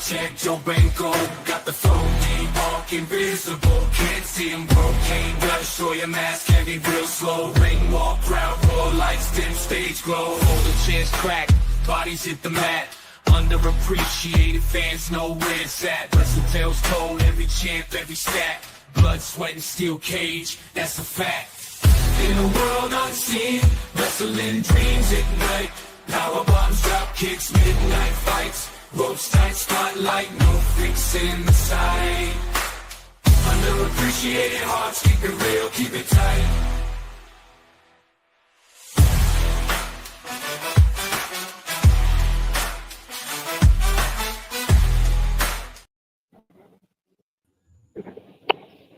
check, Joe Benko. Got the throne, he walk invisible. Can't see him, bro. Can't rush, or your mask can be real slow. Ring walk, crowd roll, lights dim, stage glow. Hold the chairs crack, bodies hit the mat. Underappreciated fans know where it's at. Wrestle tales told, every champ, every stat. Blood, sweat, and steel cage, that's a fact. In a world unseen, wrestling dreams ignite. Power bombs, drop kicks, midnight fights. Ropes tight, spotlight, no fixing the sight. Underappreciated hearts, keep it real, keep it tight.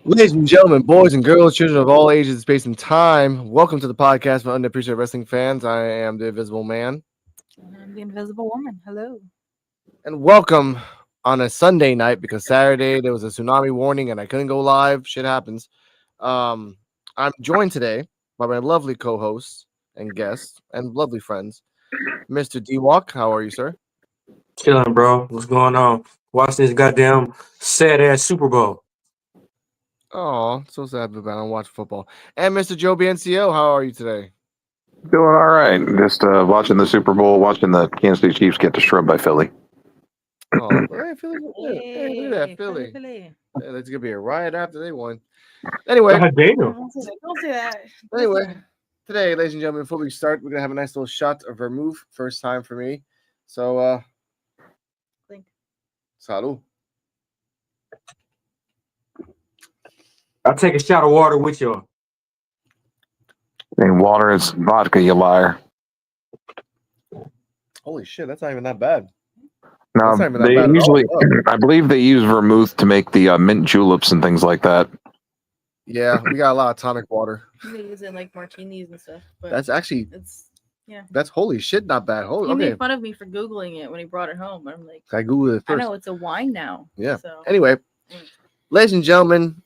Ladies and gentlemen, boys and girls, children of all ages, space, and time, welcome to the podcast for underappreciated wrestling fans. I am the Invisible Man. I'm the Invisible Woman. Hello. And welcome on a Sunday night because Saturday there was a tsunami warning and I couldn't go live. Shit happens. I'm joined today by my lovely co-hosts and guests and lovely friends, Mr. D-Walk. How are you, sir? Chilling, bro. What's going on? Watching this goddamn sad-ass Super Bowl. Oh, so sad about I don't watch football. And Mr. Joe BNCO, how are you today? Doing all right. Just watching the Super Bowl, watching the Kansas City Chiefs get destroyed by Philly. Oh, hey, Philly, hey, look at that, Philly. Philly. Yeah, it's gonna be a riot after they won. Anyway, Damn. Don't say that. anyway, today, ladies and gentlemen, before we start, we're gonna have a nice little shot of vermouth. First time for me. So, Clink. salud. I'll take a shot of water with you. And water is vodka, you liar. Holy shit, that's not even that bad. No, That's not even that they bad at usually, all. I believe they use vermouth to make the mint juleps and things like that. Yeah, we got a lot of tonic water. They use it in like martinis and stuff. But That's actually, yeah. that's holy shit, not bad. He Okay, made fun of me for Googling it when he brought it home. I'm like, I googled it I first. know it's a wine now. Yeah. So. Anyway, Mm. ladies and gentlemen,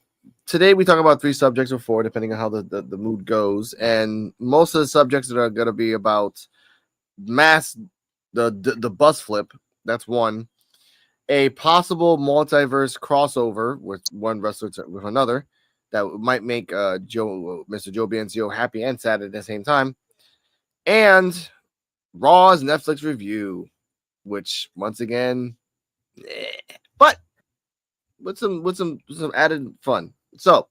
today we talk about 3 subjects or 4, depending on how the mood goes. And most of the subjects that are going to be about the bus flip. That's one. A possible multiverse crossover with one wrestler with another that might make Mr. Joe BNCO happy and sad at the same time. And Raw's Netflix review, which once again, but with some added fun. So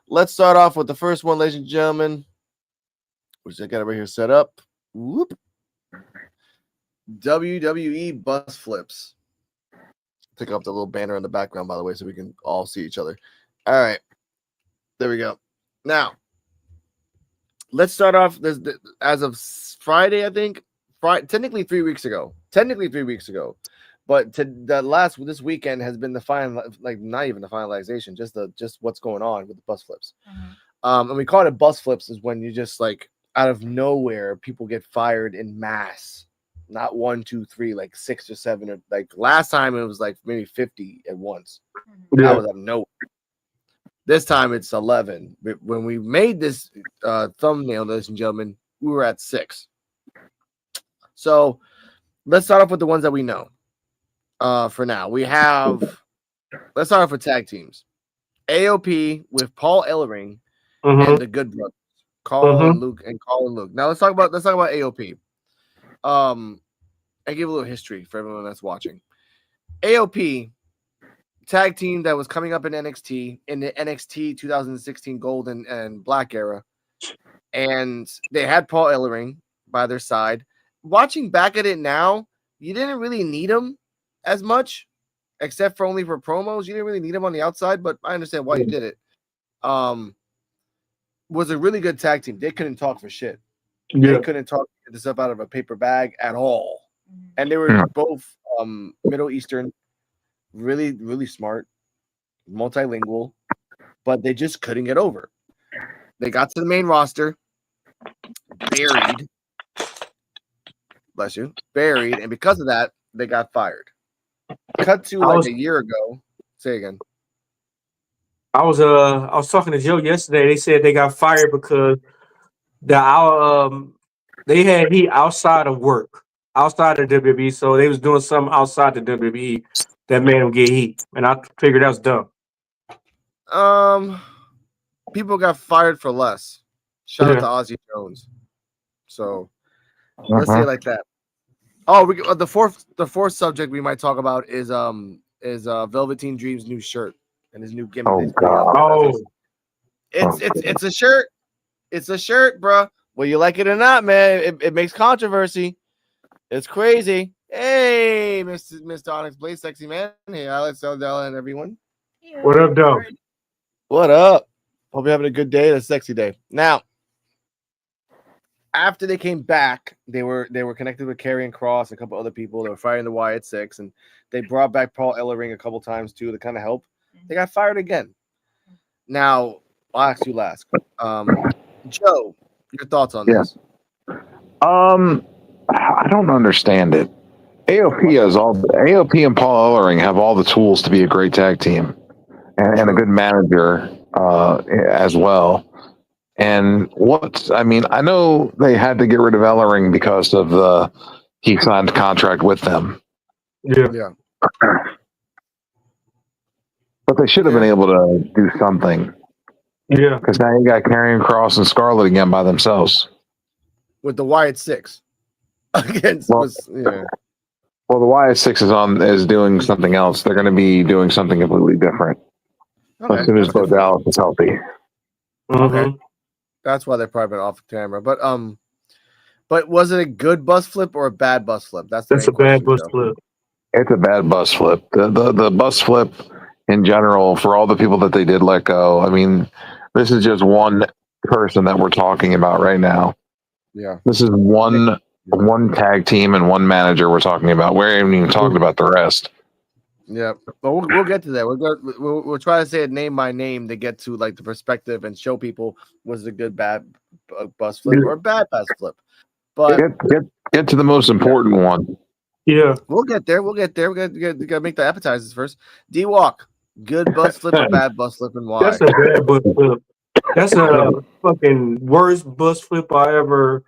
let's start off with the first one, ladies and gentlemen, which I got over here set up. Whoop. WWE bus flips. Pick up the little banner in the background, by the way, so we can all see each other. All right, there we go. Now, let's start off as of Friday, I think. Technically 3 weeks ago. But this weekend has been the final, like not even the finalization, just what's going on with the bus flips. Mm-hmm. And we call it bus flips is when you just like out of nowhere people get fired in mass, not 1, 2, 3, like 6 or 7, or like last time it was like maybe 50 at once. That was out of nowhere. This time it's 11. When we made this thumbnail, ladies and gentlemen, we were at 6. So let's start off with the ones that we know. For now, we have. Let's start off with tag teams. AOP with Paul Ellering and the Good Brothers, Carl and Luke. Now let's talk about AOP. I give a little history for everyone that's watching. AOP tag team that was coming up in NXT in the NXT 2016 Gold and Black era, and they had Paul Ellering by their side. Watching back at it now, you didn't really need him as much, except for only for promos. You didn't really need him on the outside, but I understand why you did it. Was a really good tag team. They couldn't talk for shit. Yeah. They couldn't talk this up out of a paper bag at all. And they were both Middle Eastern, really, really smart, multilingual, but they just couldn't get over. They got to the main roster, buried, and because of that, they got fired. Cut to a year ago. Say again. I was talking to Joe yesterday. They said they got fired because they had heat outside of work, outside of WWE. So they was doing something outside the WWE that made him get heat, and I figured that was dumb. People got fired for less. Shout Yeah. out to Ozzy Jones. So let's say it like that. Oh, the fourth subject we might talk about is Velveteen Dream's new shirt and his new gimmick. Oh, that he's putting out God. there. It's a shirt. It's a shirt, bro. Well, you like it or not, man, it makes controversy. It's crazy. Hey, Mr. Onyx Blaze, sexy man. Hey, Alex, Eldella, and everyone. What up, though? What up? Hope you're having a good day and a sexy day. Now, after they came back, they were connected with Karrion Kross and a couple other people. They were fighting the Wyatt Six, and they brought back Paul Ellering a couple times too to kind of help. They got fired again. Now, I'll ask you last. Joe, your thoughts on this? I don't understand it. AOP and Paul Ellering have all the tools to be a great tag team and a good manager as well. And I know they had to get rid of Ellering because of he signed a contract with them. Yeah. But they should have been able to do something. Yeah. Because now you got Karrion Kross and Scarlett again by themselves. With the Wyatt Six. Well, the Wyatt Six is doing something else. They're going to be doing something completely different as soon as Bo Dallas is healthy. Okay. That's why they're probably been off camera. But was it a good bus flip or a bad bus flip? That's a bad bus flip. It's a bad bus flip. The bus flip in general, for all the people that they did let go, I mean, this is just one person that we're talking about right now. Yeah. This is one tag team and one manager we're talking about. We haven't even talked about the rest. Yeah, but we'll get to that. We'll try to say it name by name to get to like the perspective and show people was it a good bad bus flip or a bad bus flip. But get to the most important one. Yeah, we'll get there. We gotta make the appetizers first. D-Walk, good bus flip or bad bus flip, and why? That's a bad bus flip. That's a fucking worst bus flip I ever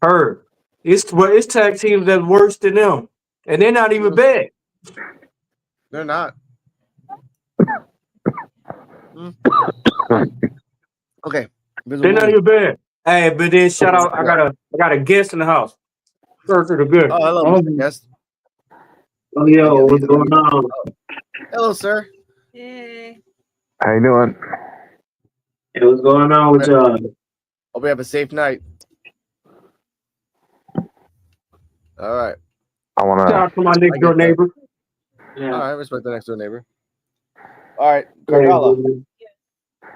heard. It's tag teams that's worse than them, and they're not even bad. They're not. Okay, they're not even bad. Hey, but then shout out! I got a guest in the house. First of the good. Oh, hello, Mr. Guest. Oh, yo, what's going on? Hello, sir. Hey. How you doing? Hey, what's going on with y'all? Hope you have a safe night. All right. I want to shout out to my next door neighbor. Yeah. All right, respect the next door neighbor. All right, Carmela.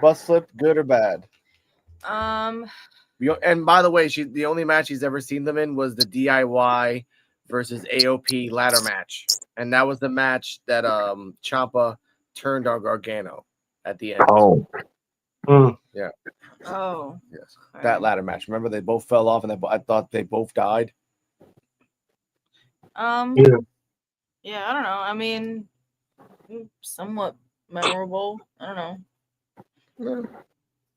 Bus flip, good or bad? And by the way, the only match she's ever seen them in was the DIY versus AOP ladder match, and that was the match that Ciampa turned on Gargano at the end. Yeah. Oh. Yes, that ladder match. Remember, they both fell off, and I thought they both died. Yeah, I don't know. I mean, somewhat memorable. I don't know.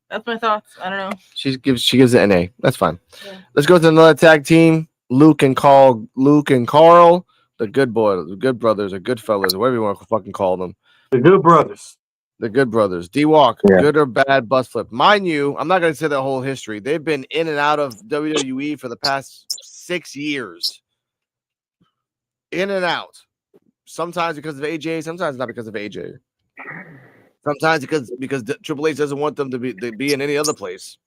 That's my thoughts. I don't know. She gives it an A. That's fine. Yeah. Let's go to another tag team. Luke and Carl, the good brothers, or good fellas, or whatever you want to fucking call them. The good brothers. The good brothers. D-Walk, good or bad bus flip? Mind you, I'm not going to say their whole history. They've been in and out of WWE for the past 6 years. In and out. Sometimes because of AJ, sometimes not because of AJ. Sometimes because Triple H doesn't want them to be in any other place.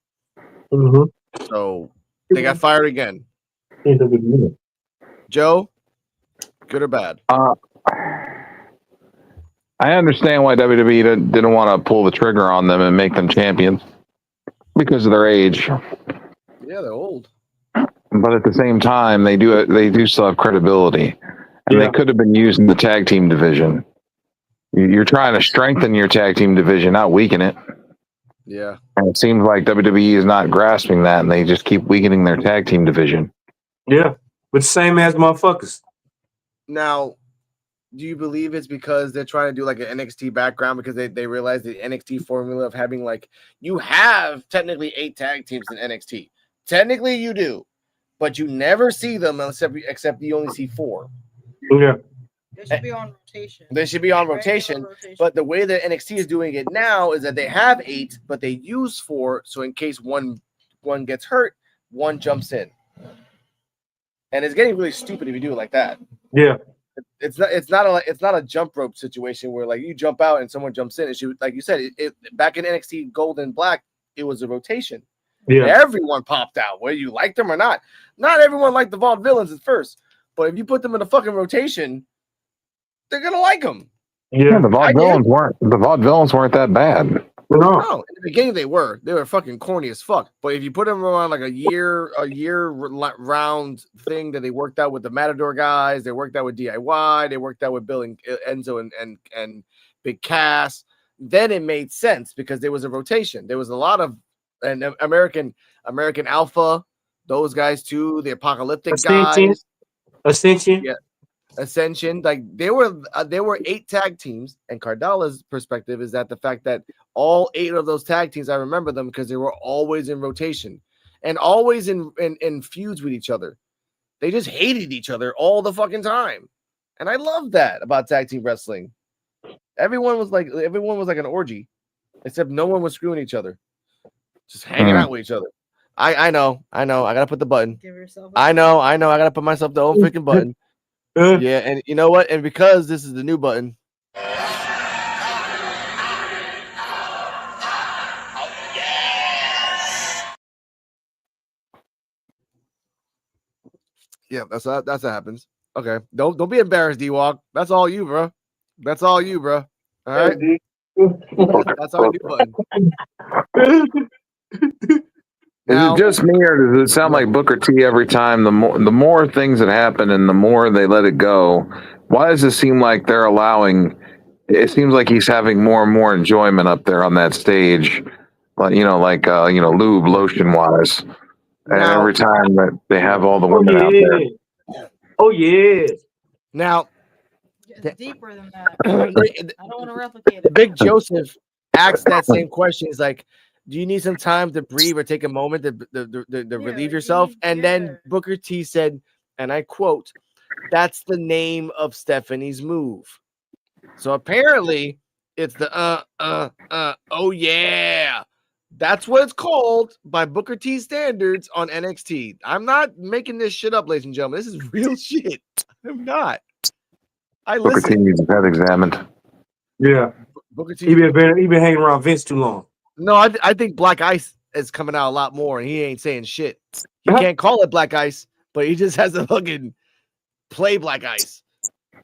So they got fired again. Joe, good or bad? I understand why WWE didn't want to pull the trigger on them and make them champions because of their age. Yeah, they're old. But at the same time, they do still have credibility, and they could have been used in the tag team division. You're trying to strengthen your tag team division, not weaken it. Yeah. And it seems like WWE is not grasping that, and they just keep weakening their tag team division. Yeah, but same as motherfuckers. Now, do you believe it's because they're trying to do like an NXT background because they realize the NXT formula of having like you have technically 8 tag teams in NXT. Technically you do, but you never see them except you only see 4. Yeah. They should be on rotation. They should be on Regular rotation. But the way that NXT is doing it now is that they have 8, but they use 4. So in case one gets hurt, one jumps in. And it's getting really stupid if you do it like that. Yeah. It's not a jump rope situation where like you jump out and someone jumps in. It should, like you said, it back in NXT Gold and Black, it was a rotation. Yeah. Everyone popped out, whether you liked them or not. Not everyone liked the Vaudevillains at first, but if you put them in a fucking rotation, they're gonna like them. Yeah. The Vaudevillains weren't that bad. No. No, in the beginning they were fucking corny as fuck. But if you put them around like a year round thing that they worked out with the Matador guys, they worked out with DIY, they worked out with Bill and Enzo and Big Cass, then it made sense because there was a rotation. There was a lot of American Alpha, those guys too, the Apocalyptic guys. Ascension. Yeah. Ascension, like there were 8 tag teams, and Cardala's perspective is that the fact that all 8 of those tag teams, I remember them because they were always in rotation and always in feuds with each other. They just hated each other all the fucking time, and I love that about tag team wrestling. Everyone was like an orgy, except no one was screwing each other, just hanging out with each other. I know. I gotta put the button. Give yourself I know. I gotta put myself the old freaking button. Yeah, and you know what? And because this is the new button. Yeah, that's what happens. Okay. Don't be embarrassed, D-Walk. That's all you, bro. That's all you, bro. All right. That's our new button. Is it just me, or does it sound like Booker T every time? The more things that happen, and the more they let it go. Why does it seem like they're allowing? It seems like he's having more and more enjoyment up there on that stage, like lube lotion wise. And every time that they have all the women out there. Oh yeah. Now, it's deeper than that. I don't want to replicate it. Big Joseph asked that same question. He's like, do you need some time to breathe or take a moment to relieve yourself? And then Booker T said, and I quote, "That's the name of Stephanie's move." So apparently it's the oh yeah. That's what it's called by Booker T standards on NXT. I'm not making this shit up, ladies and gentlemen. This is real shit. I'm not. Booker T needs his head examined. Yeah. Booker T. He been hanging around Vince too long. No, I think Black Ice is coming out a lot more, and he ain't saying shit. He can't call it Black Ice, but he just has to fucking play Black Ice.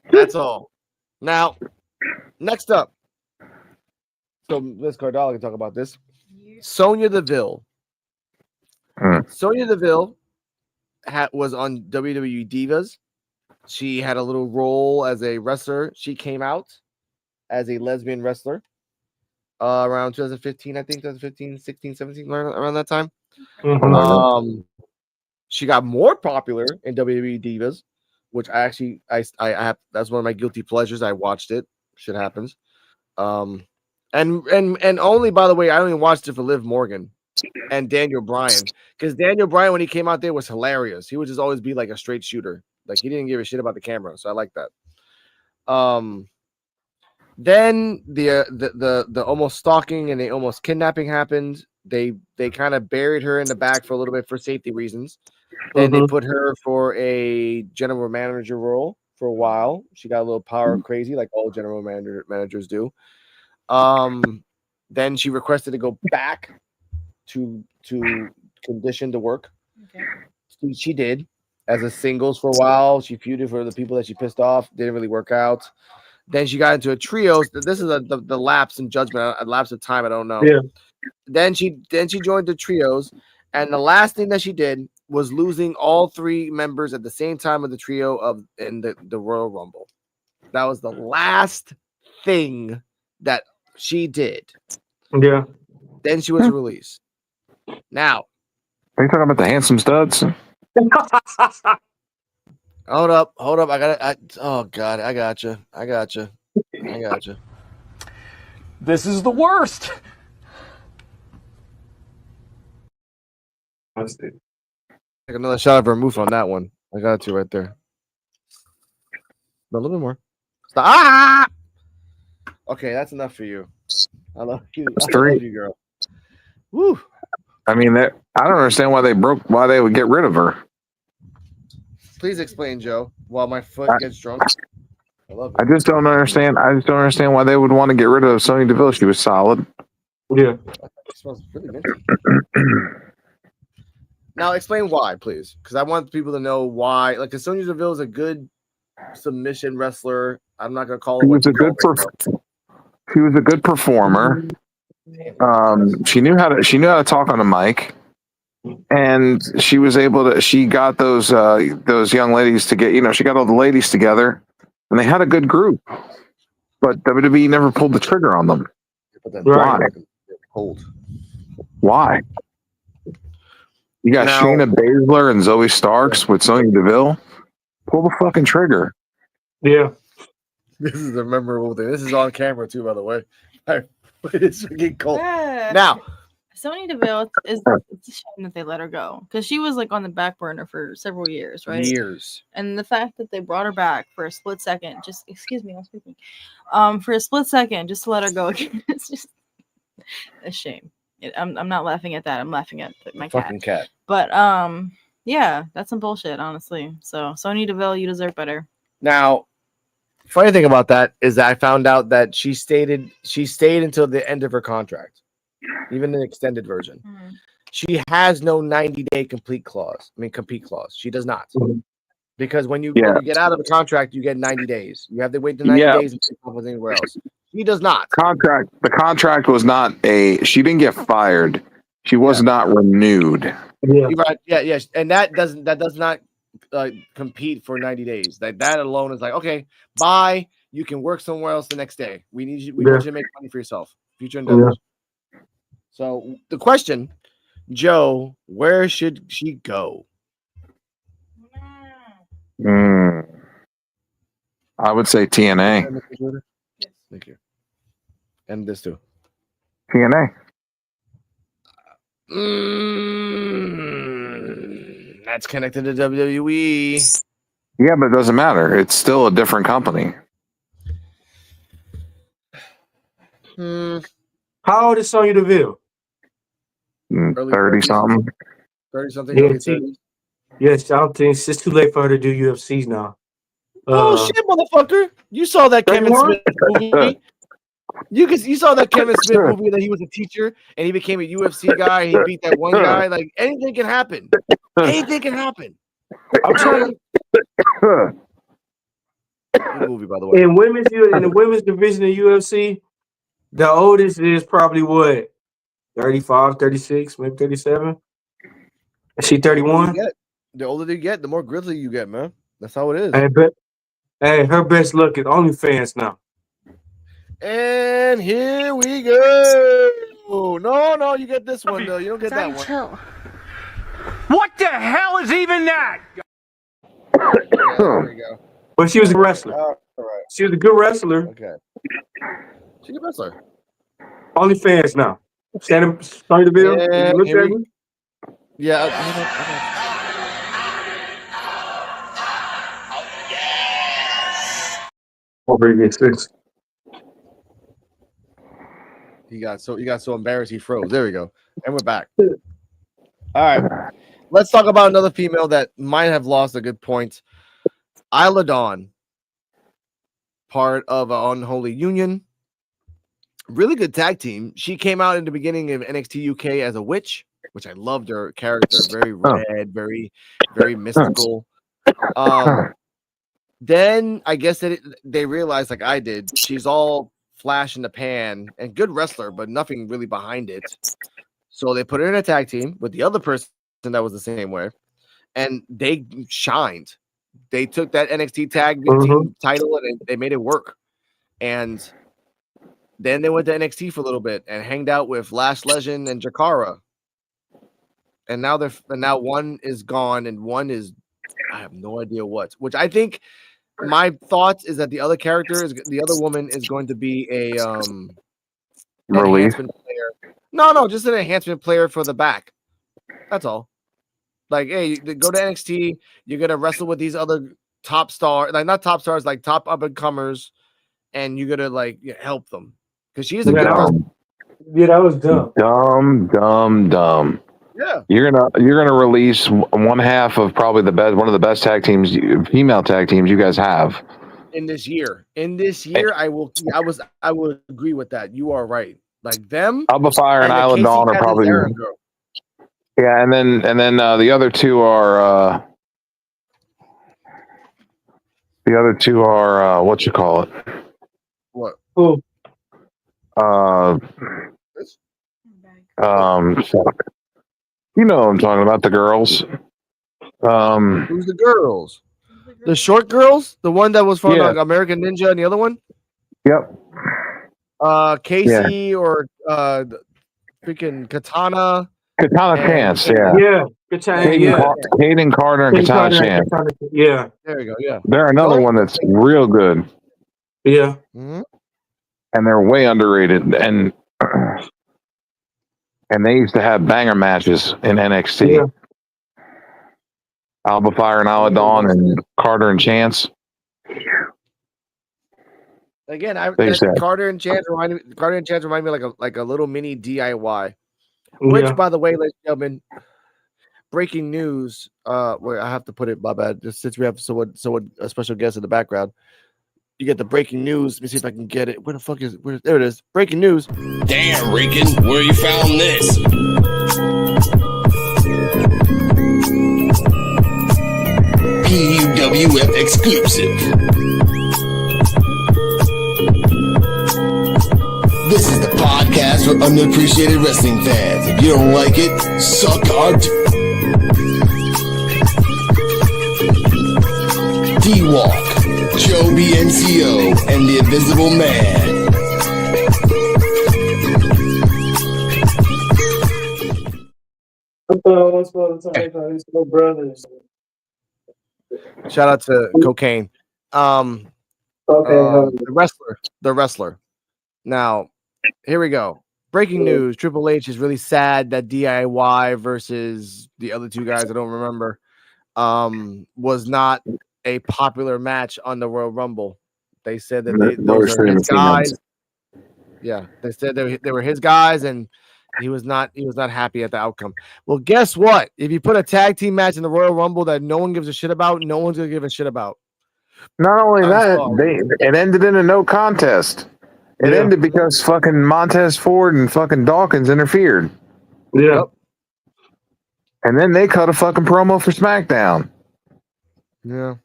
That's all. Now, next up. So Miss Cardala can talk about this. Sonya Deville. Sonya Deville was on WWE Divas. She had a little role as a wrestler. She came out as a lesbian wrestler around 2015, I think 2015, 16, 17, around that time. She got more popular in WWE Divas, which I have. That's one of my guilty pleasures. I watched it. Shit happens. And only, by the way, I only watched it for Liv Morgan and Daniel Bryan, because Daniel Bryan, when he came out there, was hilarious. He would just always be like a straight shooter. Like, he didn't give a shit about the camera, so I like that. Then the almost stalking and the almost kidnapping happened. They kind of buried her in the back for a little bit for safety reasons. Then they put her for a general manager role for a while. She got a little power crazy, like all general managers do. Then she requested to go back to condition to work. Okay. She did. As a singles for a while. She feuded for the people that she pissed off. Didn't really work out. Then she got into a trios. This is the lapse in judgment, a lapse of time. I don't know. Yeah. Then she joined the trios, and the last thing that she did was losing all 3 members at the same time of the trio in the Royal Rumble. That was the last thing that she did. Yeah. Then she was released. Now, are you talking about the handsome studs? Hold up. Oh God, I got you. This is the worst. Take another shot of vermouth on that one. I got you right there. A little bit more. Stop. Ah! Okay, that's enough for you. I love you. I Straight. love you, girl. Woo. I mean, I don't understand why they would get rid of her. Please explain, Joe, while my foot gets drunk. I love I it. just don't understand. I just don't understand why they would want to get rid of Sonya Deville. She was solid. Yeah. It smells really minty. Now explain why, please, because I want people to know why. Like, Sonya Deville is a good submission wrestler. I'm not gonna call her She what was you a good call her. she was a good performer. She knew how to talk on a mic, and she was able to. She got those young ladies to get. She got all the ladies together, and they had a good group. But WWE never pulled the trigger on them. Why? Cold. Why? You got Now- Shayna Baszler and Zoe Starks with Sonya Deville. Pull the fucking trigger. Yeah. This is a memorable thing. This is on camera too, by the way. It's freaking cold. Yeah. Now, Sonya Deville it's a shame that they let her go because she was like on the back burner for several years, right? years. And the fact that they brought her back for a split second, just excuse me, I'm speaking. For a split second, just to let her go again, it's just a shame. I'm not laughing at that. I'm laughing at my cat. Fucking cat. But yeah, that's some bullshit, honestly. So Sonya Deville, you deserve better. Now, funny thing about that is that I found out that she stayed until the end of her contract, even the extended version. Mhm. She has no 90-day compete clause. She does not. Mhm. Because when you get out of the contract, you get 90 days. You have to wait the 90 days and take off with anywhere else. She does not. The contract was not she didn't get fired. She was not renewed. Yeah. You're right. Yeah. And that does not compete for 90 days. That alone is like, okay, bye. You can work somewhere else the next day. We want you to make money for yourself. Future endeavors. So the question, Joe, where should she go? I would say TNA. Thank you. And this too. TNA. That's connected to WWE. Yeah, but it doesn't matter. It's still a different company. How old is Sonya Deville? 30 something. 30 something. Yeah, yes, I don't think it's too late for her to do UFCs now. Shit, motherfucker! You saw that Kevin 31? Smith movie. You saw that Kevin Smith movie that he was a teacher and he became a UFC guy and he beat that one guy. Like, anything can happen. Anything can happen. I'm trying. Good movie, by the way. In the women's division of UFC, the oldest is probably what? 35, 36, maybe 37. Is she 31? The older you get, the more grizzly you get, man. That's how it is. Hey, her best luck is OnlyFans now. And here we go. No, you get this one though. You don't get that one. Chill. What the hell is even that? Yeah, there we go. But she was a wrestler. All right. She was a good wrestler. Okay. She's a wrestler. OnlyFans now. Sonya Deville. And Look here at we- me. Yeah. He got so embarrassed he froze. There we go. And we're back. All right. Let's talk about another female that might have lost a good point. A.loren, part of an unholy union. Really good tag team. She came out in the beginning of NXT UK as a witch, which I loved her character. Very red, very, very mystical. Then I guess that they realized, like I did, she's all flash in the pan and good wrestler, but nothing really behind it. So they put her in a tag team with the other person that was the same way, and they shined. They took that NXT tag team title and they made it work. And then they went to NXT for a little bit and hanged out with Lash Legend and Jakara. And now one is gone and one is, I have no idea what. Which I think my thoughts is that the other woman is going to be a enhancement player. No, just an enhancement player for the back. That's all. Like, hey, you go to NXT, you're gonna wrestle with these other top stars, like not top stars, like top up and comers and you're gonna like help them because she's a Yeah, good that was, person. yeah, that was dumb. Dumb. Yeah. You're gonna release one half of probably one of the best female tag teams you guys have. In this year, I will agree with that. You are right. Like them Alba Fire and and the Island Casey Dawn are probably Catanzaro girl. yeah, and then the other two are what you call it? What? Cool. Fuck. You know what I'm talking about, the girls. Who's the girls? The short girls? The one that was from Yeah. American Ninja and the other one? Yep. Casey or freaking Katana. Katana Chance, yeah. Yeah, good time. Yeah, Caden Carter and Katana Chance. Yeah, There you go. Yeah. They're another one that's real good. yeah. Mm-hmm. And they're way underrated. And they used to have banger matches in NXT. Yeah. Alba Fire and Isla Dawn and Carter and Chance. Again, Carter and Chance remind me like a little mini DIY. Which, by the way, ladies and gentlemen, breaking news. Where I have to put it, my bad. Just since we have someone a special guest in the background, you get the breaking news. Let me see if I can get it. Where the fuck is it? There it is. Breaking news. Damn, Rican, where you found this? P.U.W.F exclusive. This is the podcast for unappreciated wrestling fans. If you don't like it, suck our D-Walk, Joe BNCO, and the Invisible Man. Brothers. Shout out to Cocaine. The wrestler. Now, here we go. Breaking news: Triple H is really sad that DIY versus the other two guys I don't remember was not a popular match on the Royal Rumble. They said that those are his guys. Yeah, they said they were his guys, and he was not happy at the outcome. Well, guess what? If you put a tag team match in the Royal Rumble that no one gives a shit about, no one's gonna give a shit about. Not only it ended in a no contest. It ended because fucking Montez Ford and fucking Dawkins interfered. Yeah. Yep. And then they cut a fucking promo for SmackDown. Yeah.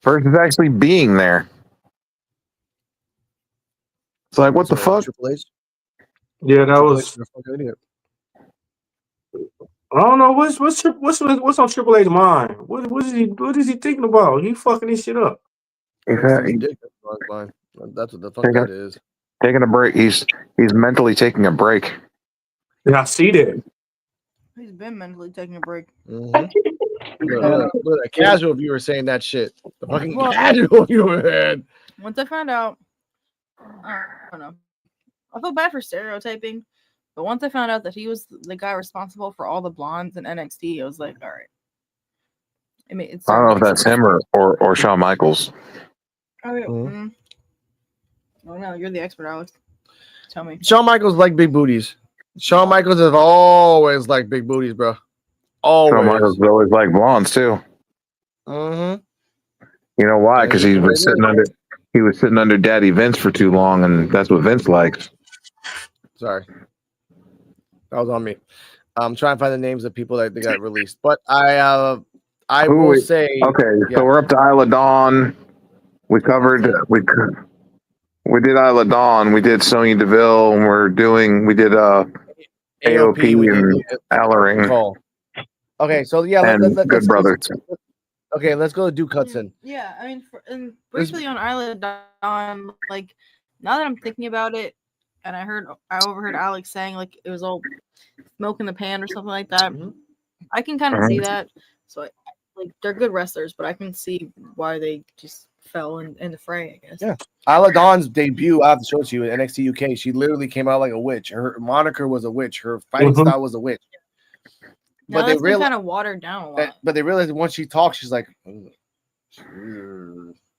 Versus actually being there. It's like, what the fuck? Triple H? Yeah, that was. I don't know what's on Triple H's mind. What is he thinking about? He fucking this shit up. That's what the fuck that is. Taking a break. He's mentally taking a break. Yeah, I see that. He's been mentally taking a break. Mm-hmm. Look, a casual viewer saying that shit. The fucking casual viewer, man. Once I found out, I don't know. I feel bad for stereotyping, but once I found out that he was the guy responsible for all the blondes in NXT, I was like, all right. I don't know if that's him or Shawn Michaels. Oh, yeah. Mm-hmm. Oh, no, you're the expert, Alex. Tell me. Shawn Michaels like big booties. Shawn Michaels have always liked big booties, bro. Always. Shawn Michaels always like blondes too. Mm-hmm. You know why? Because he was sitting under Daddy Vince for too long, and that's what Vince likes. Sorry, that was on me. I'm trying to find the names of people that they got released, but I will say okay. So we're up to Isla Dawn. We covered we did Isla Dawn. We did Sonya Deville, and we did AOP and L.Loren. Okay, so yeah, let's Good Brothers. Okay, let's go to Duke Hudson. Yeah, I mean, and briefly on Isla Dawn, like now that I'm thinking about it, and I overheard Alex saying like it was all smoke in the pan or something like that. Mm-hmm. I can kind of see that. So like they're good wrestlers, but I can see why they just fell in the fray, I guess. Yeah. Isla Dawn's debut, I have to show it to you in NXT UK. She literally came out like a witch. Her moniker was a witch. Her fighting style was a witch. Now but they really kind of watered down a lot. But they realized once she talks, she's like,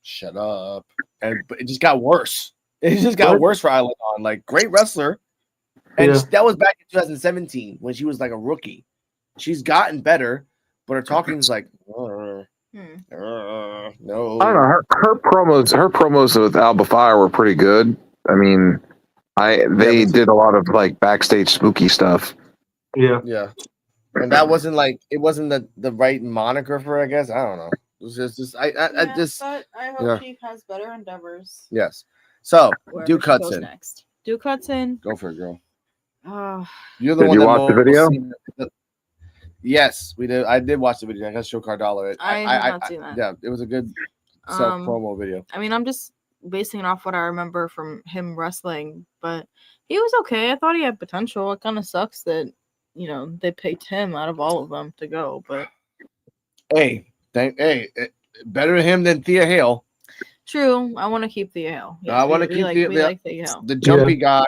Shut up. But it just got worse. It just got worse for Island On. Like, great wrestler. And that was back in 2017 when she was like a rookie. She's gotten better, but her talking's like, no. I don't know. Her promos with Alba Fire were pretty good. I mean, they did a lot of like backstage spooky stuff. Yeah. And that wasn't like, it wasn't the right moniker for her, I guess. I don't know. It was just I hope she has better endeavors. Yes. So Duke Hudson next. Duke Hudson. Go for it, girl. Oh. You're the did one you watch the video? Yes, we did. I did watch the video. I got to show Cardala it. I have not seen that. Yeah, it was a good self promo video. I mean, I'm just basing it off what I remember from him wrestling, but he was okay. I thought he had potential. It kind of sucks that they picked him out of all of them to go. But hey, better him than Thea Hale. True. I want to keep Thea Hale. Yes, I want to keep Thea Hale. The jumpy guy.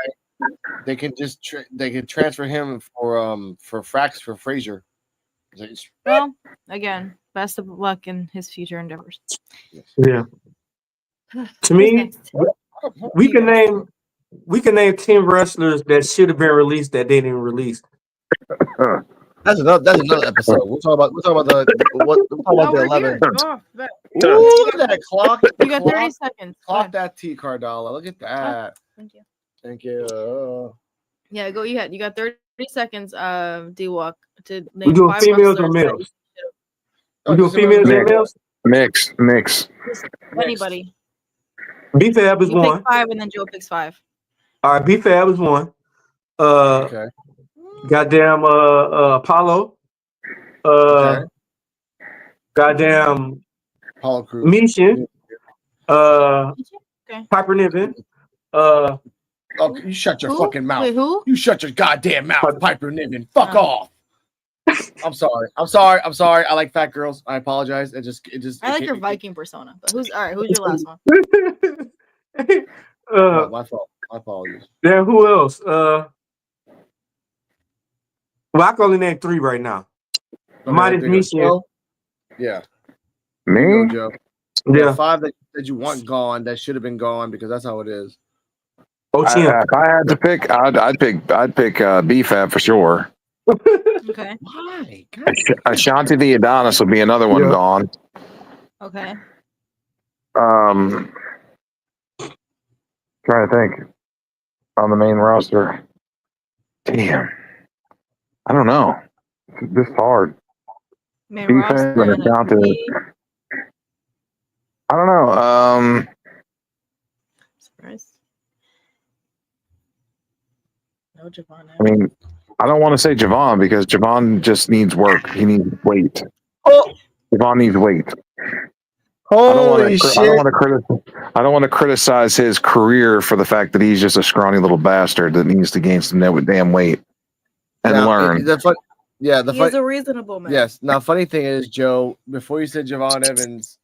They can just they can transfer him for Frazier. Well, again, best of luck in his future endeavors. Yeah. To me, we can name 10 wrestlers that should have been released that they didn't release. That's another episode. We'll talk about the 11. Ooh, look at that clock. You got 30 seconds. Clock that T, Cardala. Look at that. Thank you. Yeah, go ahead. You got 30 seconds, D-Walk, to name we doing 5 females or males? We doing females or males? Mix. Anybody. B-Fab is you one. Pick 5 and then Joe picks 5. All right, B-Fab is one. Okay. Goddamn Apollo. Goddamn Apollo Crews. Mission. Okay. Piper Niven. Oh, you shut your fucking mouth. Wait, who? You shut your goddamn mouth, Piper Niven. Fuck off. I'm sorry. I like fat girls. I apologize. I like your Viking persona. But who's your last one? My fault. My apologies. Then who else? Well, I can only name 3 right now. Minus Mission. Yeah. Me? Joe. Yeah. 5 that you want gone that should have been gone because that's how it is. If I had to pick, I'd pick B-Fab for sure. Okay. Why? Ashanti the Adonis would be another one gone. Okay. Trying to think on the main roster. Damn, I don't know. This is hard. Main roster and Ashanti. I don't know. Surprise. No Javon. I mean, I don't want to say Javon because Javon just needs work. He needs weight. Oh, Javon needs weight. Holy shit! I don't want to criticize his career for the fact that he's just a scrawny little bastard that needs to gain some damn weight and learn. He's a reasonable man. Yes. Now, funny thing is, Joe, before you said Javon Evans,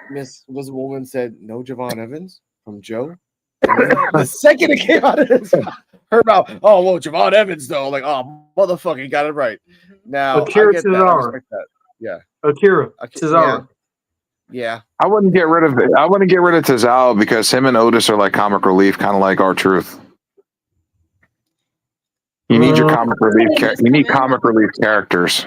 Miss was a woman said no Javon Evans from Joe. The second it came out of her mouth, oh well, Javon Evans though, like motherfucker, you got it right. Now Akira I get that. I respect that. Yeah, Akira Cesaro. Yeah. I wouldn't get rid of Tozawa because him and Otis are like comic relief, kind of like R-Truth. You need your comic relief. You need comic relief characters.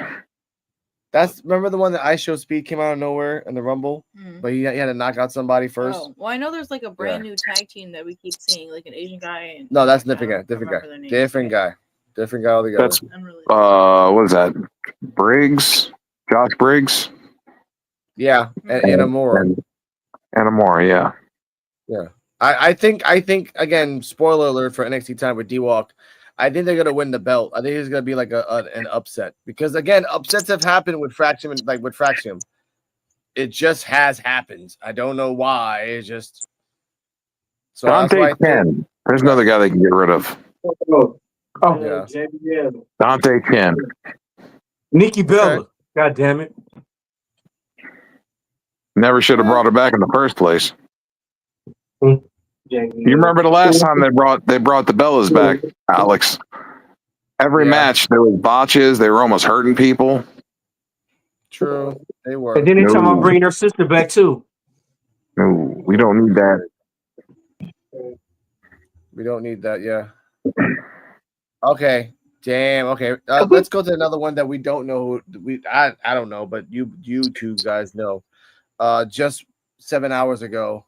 Remember the one that Ice Show Speed came out of nowhere in the Rumble, but he had to knock out somebody first. Oh, well, I know there's like a brand new tag team that we keep seeing, like an Asian guy. And no, that's different guy altogether. That's what is that? Josh Briggs. Yeah, and Amora. And Amora, yeah. Yeah. I think again, spoiler alert for NXT time with D-Walk. I think they're gonna win the belt. I think it's gonna be like an upset because again, upsets have happened with Fraction, like with Fraction. It just has happened. I don't know why. It's just so. Dante Chen. There's another guy they can get rid of. Yeah. Dante Chen. Nikki Bella. Okay. God damn it. Never should have brought her back in the first place. You remember the last time they brought the Bellas back, Alex? Every match there was botches. They were almost hurting people. True, they were. And then they talking about bringing her sister back too. No, we don't need that. We don't need that. Yeah. Okay. Damn. Okay. Let's go to another one that we don't know. I don't know, but you two guys know. Just 7 hours ago,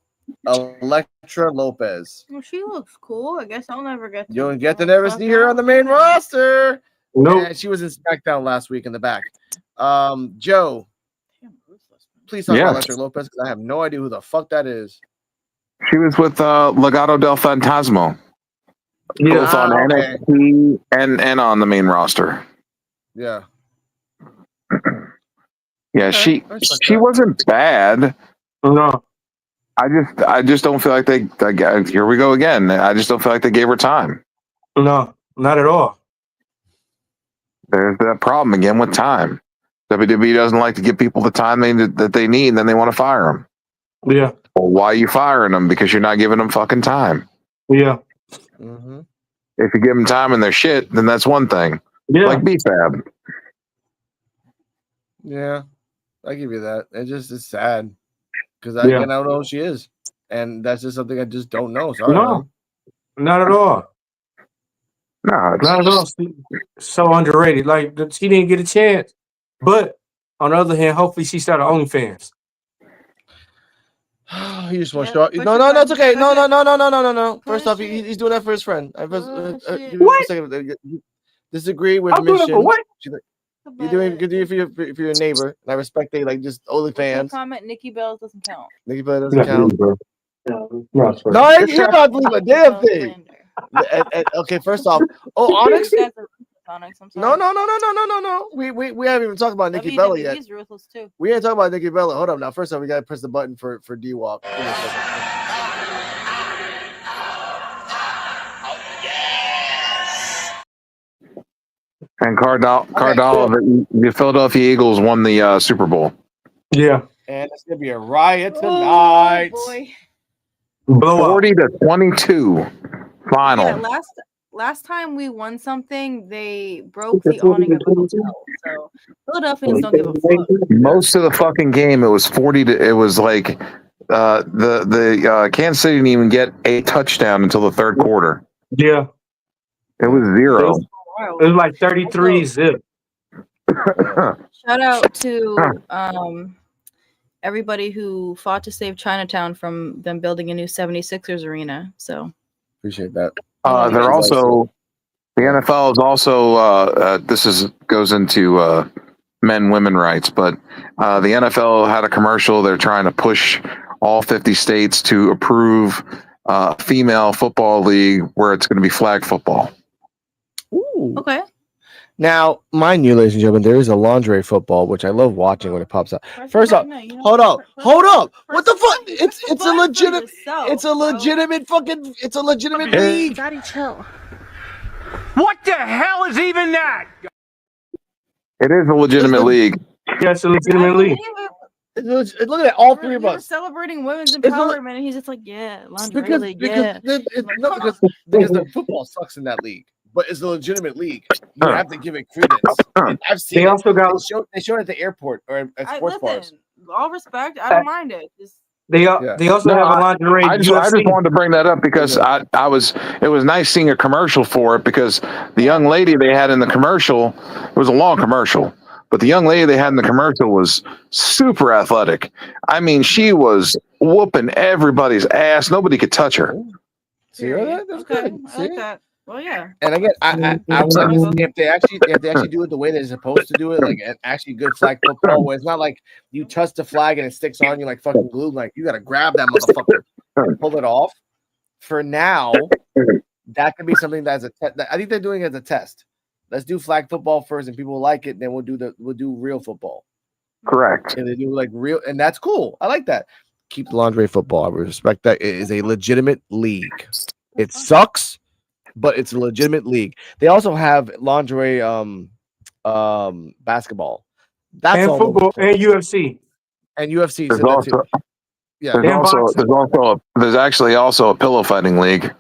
Electra Lopez. Well, she looks cool. I guess I'll never get to. You don't get to never see her on the main roster. Nope. And she was in SmackDown last week in the back. Joe, please talk Yeah. about Electra Lopez because I have no idea who the fuck that is. She was with Legado del Fantasma. Yeah. Both on okay. NXT and on the main roster. Yeah. Yeah, Okay. she wasn't bad. No. I just don't feel like they. Here we go again. I just don't feel like they gave her time. No. Not at all. There's that problem again with time. WWE doesn't like to give people the time that they need, and then they want to fire them. Yeah. Well, why are you firing them? Because you're not giving them fucking time. Yeah. Mm-hmm. If you give them time and they're shit, then that's one thing. Yeah. Like B-Fab. Yeah, I give you that. It's sad because I don't know who she is, and that's just something I just don't know. Sorry, No. Not at all. No, Not at all. So underrated. Like she didn't get a chance. But on the other hand, hopefully she started OnlyFans. You just want to Yeah, show. No, it's okay. No. First off, he's doing that for his friend. Give me 1 second. Disagree with I'm doing it mission. for what? You're doing good for your neighbor. And I respect they like just OnlyFans. Comment Nikki Bell doesn't count. Nikki Bell doesn't count. No, You're not believe a damn thing. Okay, first off, Onyx. No. We haven't even talked about Nikki Bella yet. He's ruthless too. We ain't talking about Nikki Bella. Hold up. Now, first off, we gotta press the button for D-Walk. And Cardall, the Philadelphia Eagles won the Super Bowl. Yeah. And it's gonna be a riot tonight. Oh, boy. Blow 40-22 final. Yeah, last time we won something, they broke the awning of the hotel. So Philadelphians don't give a fuck. Most of the fucking game, it was 40 to. It was like the Kansas City didn't even get a touchdown until the third quarter. Yeah. It was 0. It was like 33 zip. Shout out to everybody who fought to save Chinatown from them building a new 76ers arena. So appreciate that. They're also the NFL is also goes into men-women rights, but the NFL had a commercial. They're trying to push all 50 states to approve female football league where it's going to be flag football. Ooh. okay. Now, mind you, ladies and gentlemen, there is a lingerie football, which I love watching when it pops up. First off, hold up. What the fuck? It's a legitimate league. Daddy, chill. What the hell is even that? It is a legitimate league. Yeah, it's a legitimate league. Look at all three of We're us. celebrating women's empowerment, and he's just like, yeah, lingerie Because league, yeah. the football sucks in that league. But it's a legitimate league. You have to give it credence. I've seen They also got they showed it at the airport or at sports bars. All respect, I don't mind it. they also have a lingerie. I just wanted to bring that up because it was nice seeing a commercial for it because the young lady they had in the commercial, it was a long commercial, but the young lady they had in the commercial was super athletic. I mean, she was whooping everybody's ass. Nobody could touch her. See that? That's good. I like that. Well, yeah. And again, I if they actually do it the way they're supposed to do it, like actually good flag football, where it's not like you touch the flag and it sticks on you like fucking glue. Like you got to grab that motherfucker and pull it off. For now, that could be something that's I think they're doing it as a test. Let's do flag football first, and people like it. Then we'll do real football. Correct. And they do like real, and that's cool. I like that. Keep the lingerie football. I respect that. It is a legitimate league. It sucks, but it's a legitimate league. They also have lingerie basketball. That's and football and UFC. And UFC. So there's actually also a pillow fighting league.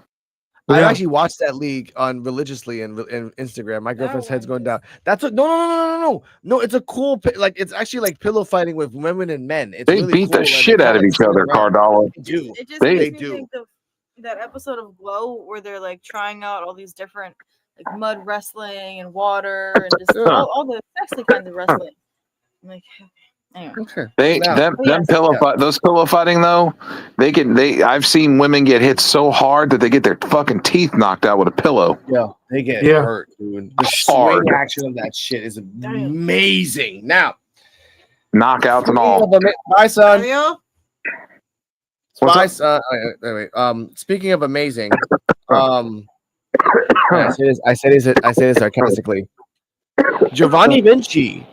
I Yeah. actually watched that league on religiously and Instagram. My girlfriend's head's going down. That's what. No. It's a cool. Like it's actually like pillow fighting with women and men. It's They really beat cool. the and shit kinda, out of like, each spin other, around. Cardallo. They do. It just They- makes me do. think of that episode of Glow where they're like trying out all these different like mud wrestling and water and just Yeah. all the sexy kinds of wrestling. I'm like, anyway. Okay. Now, them yes. pillow those pillow fighting though, I've seen women get hit so hard that they get their fucking teeth knocked out with a pillow. yeah, they get Yeah. hurt, dude. The Hard. swing action of that shit is amazing. Now, Knockouts and all. bye, son. What's Bye, wait. Speaking of amazing, I say this sarcastically. Giovanni Vinci.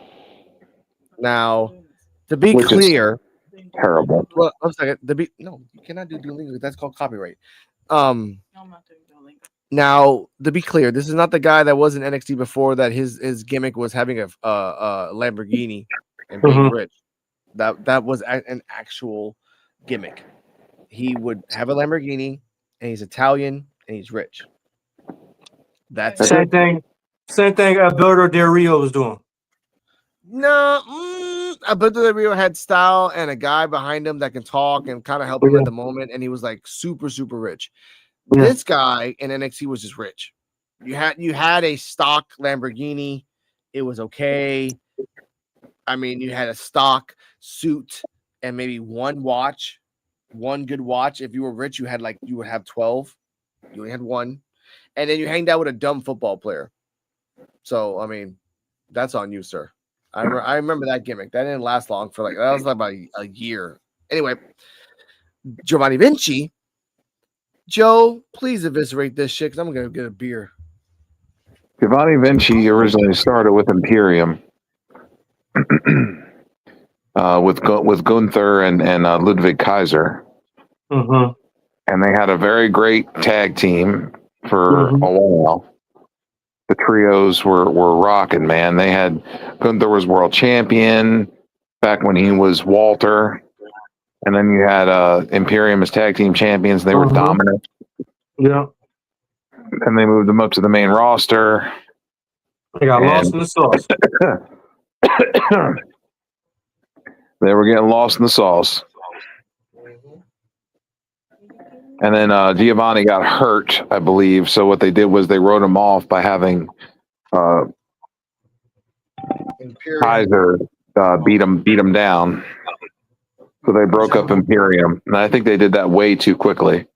Now, to be Which is clear, terrible. well, I'm sorry. No, you cannot do Duolingo. That's called copyright. No, I'm not doing Duolingo. Now, to be clear, this is not the guy that was in NXT before that his gimmick was having a Lamborghini and being rich. That was an actual gimmick. He would have a Lamborghini and he's Italian and he's rich. That's Same thing. Same thing Alberto Del Rio was doing. No, Alberto Del Rio had style and a guy behind him that can talk and kind of help him at the moment, and he was like super rich. Yeah. This guy in NXT was just rich. You had a stock Lamborghini, it was okay. I mean, you had a stock suit and maybe one watch, one good watch. If you were rich, you would have 12. You only had one, and then you hanged out with a dumb football player. So I mean, that's on you, sir. I remember that gimmick. That didn't last long that was like about a year. Anyway, Giovanni Vinci. Joe, please eviscerate this shit because I'm gonna get a beer. Giovanni Vinci originally started with Imperium, with Gunther and Ludwig Kaiser, Mm-hmm. and they had a very great tag team for a while. The trios were rocking, man. They had Gunther was world champion back when he was Walter, and then you had Imperium as tag team champions. They were dominant. Yeah. And they moved them up to the main roster. They got lost in the sauce. They were getting lost in the sauce. And then Giovanni got hurt, I believe. So what they did was they wrote him off by having Kaiser beat him down. So they broke up Imperium, and I think they did that way too quickly.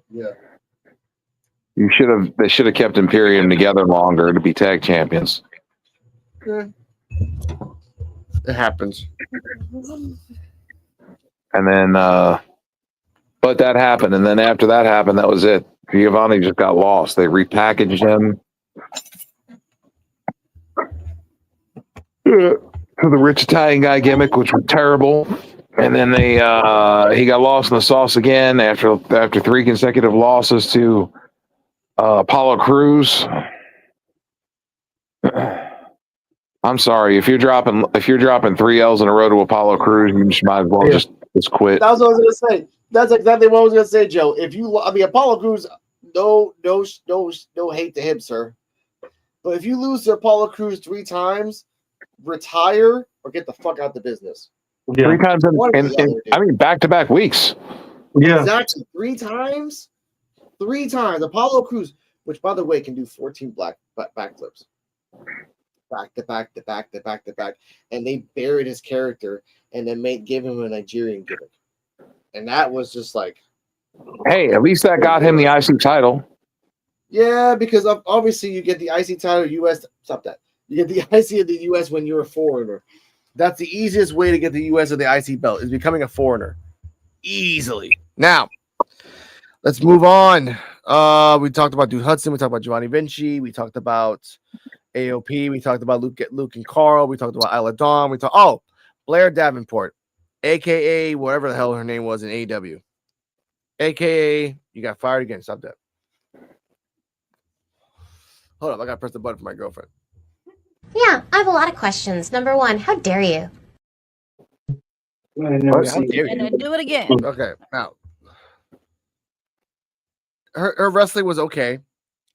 Yeah. They should have kept Imperium together longer to be tag champions. It happens. And then but that happened, and then after that happened, that was it. Giovanni just got lost. They repackaged him to the rich Italian guy gimmick, which was terrible. And then he got lost in the sauce again after 3 consecutive losses to Apollo Crews. I'm sorry, if you're dropping 3 L's in a row to Apollo Crews, you just might as well just quit. That's what I was gonna say. That's exactly what I was gonna say, Joe. Apollo Crews, no hate to him, sir. But if you lose to Apollo Crews 3 times, retire or get the fuck out the business. Yeah. 3 times in back-to-back weeks. Yeah. Exactly. 3 times. 3 times. Apollo Crews, which by the way can do 14 backflips. Back to back. And they buried his character and then gave him a Nigerian gimmick. And that was just like, Hey, at least that got him the IC title. yeah, because obviously you get the IC title US. Stop that. You get the IC of the US when you're a foreigner. That's the easiest way to get the US or the IC belt is becoming a foreigner. Easily. Now, let's move on. We talked about Dude Hudson. We talked about Giovanni Vinci. We talked about AOP. We talked about Luke and Carl. We talked about Isla Dawn. Blair Davenport, aka whatever the hell her name was in AEW. AKA you got fired again. Stop that. Hold up, I gotta press the button for my girlfriend. Yeah, I have a lot of questions. Number 1, how dare you? How dare you? And I do it again. Okay, now her wrestling was okay.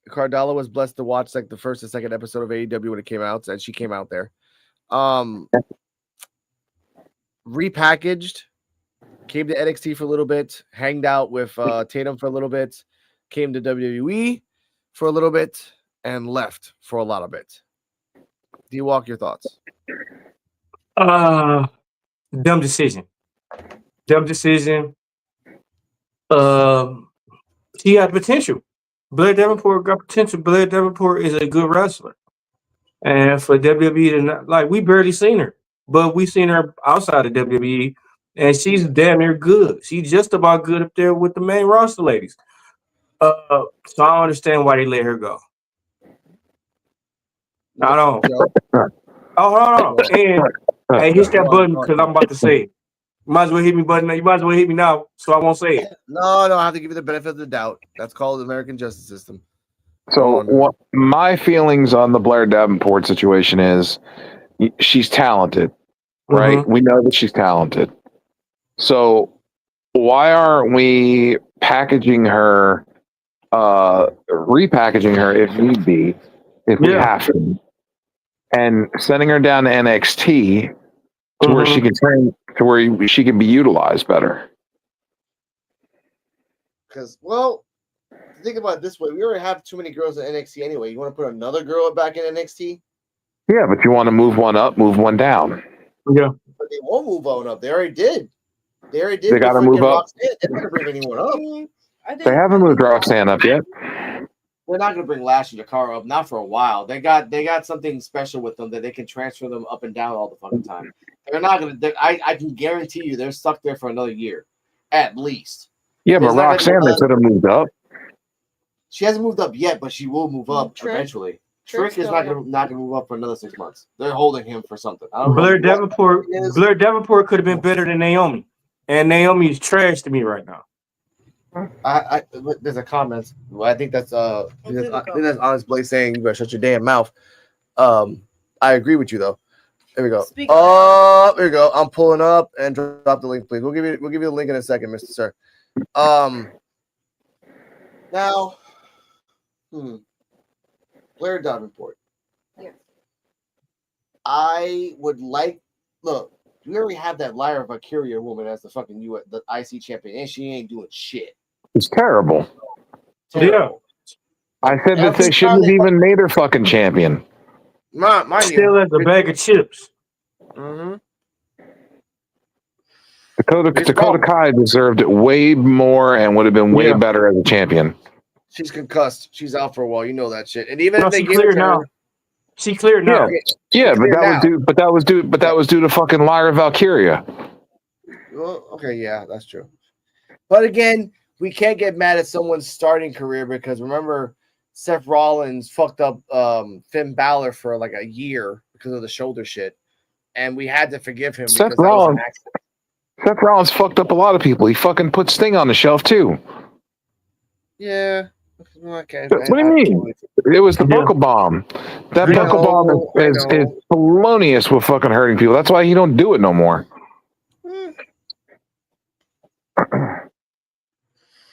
Cardella was blessed to watch like the first and second episode of AEW when it came out, and she came out there. Repackaged, came to NXT for a little bit, hanged out with Tatum for a little bit, came to WWE for a little bit, and left for a lot of it. D-Walk, your thoughts? Dumb decision. Dumb decision. He had potential. Blair Davenport got potential. Blair Davenport is a good wrestler. And for WWE to not, like, we barely seen her, but we seen her outside of WWE, and she's damn near good. She's just about good up there with the main roster ladies. So I don't understand why they let her go. I don't. Oh, no. And hit that button because I'm about to say it. You might as well hit me, button. You might as well hit me now, so I won't say it. No, I have to give you the benefit of the doubt. That's called the American justice system. So what my feelings on the Blair Davenport situation is, she's talented, right? Mhm. We know that she's talented. So why aren't we packaging her, repackaging her if need be, if we have to, and sending her down to NXT to where she can train, to where she can be utilized better? Because, well, think about it this way. We already have too many girls in NXT anyway. You want to put another girl back in NXT? Yeah, but you want to move one up, move one down. Yeah. But they won't move on up. They already did. They got to move up. Roxanne. They're not going to bring anyone up. They haven't moved Roxanne up yet. They're not going to bring Lashley Jakara up, not for a while. They got something special with them that they can transfer them up and down all the fucking time. They're not going to. I can guarantee you they're stuck there for another year, at least. Yeah, but Roxanne, they could have moved up. She hasn't moved up yet, but she will move up eventually. Trick is not gonna move up for another 6 months. They're holding him for something. Blair Davenport could have been better than Naomi, and Naomi is trash to me right now. There's a comment. Well, I think that's that's Honest Blaze saying you better shut your damn mouth. I agree with you though. There we go. There we go. I'm pulling up and drop the link, please. We'll give you the link in a second, Mr. Sir. Now, Blair Davenport. Yeah. I would like. Look, we already have that Lyra Valkyria woman as the fucking the IC champion, and she ain't doing shit. It's terrible. Yeah. I said that they shouldn't have even made her fucking champion. Still as a bag of chips. Mm-hmm. Dakota Kai deserved it way more and would have been way better as a champion. She's concussed. She's out for a while. You know that shit. And even if they she give cleared it to now. her, She cleared now. Yeah, but that was due to fucking Lyra Valkyria. Well, okay, yeah, that's true. But again, we can't get mad at someone's starting career because remember, Seth Rollins fucked up Finn Balor for like a year because of the shoulder shit, and we had to forgive him. Seth Rollins fucked up a lot of people. He fucking put Sting on the shelf too. Yeah. Okay. What do you mean? It was the buckle bomb. That buckle bomb is felonious with fucking hurting people. That's why he don't do it no more.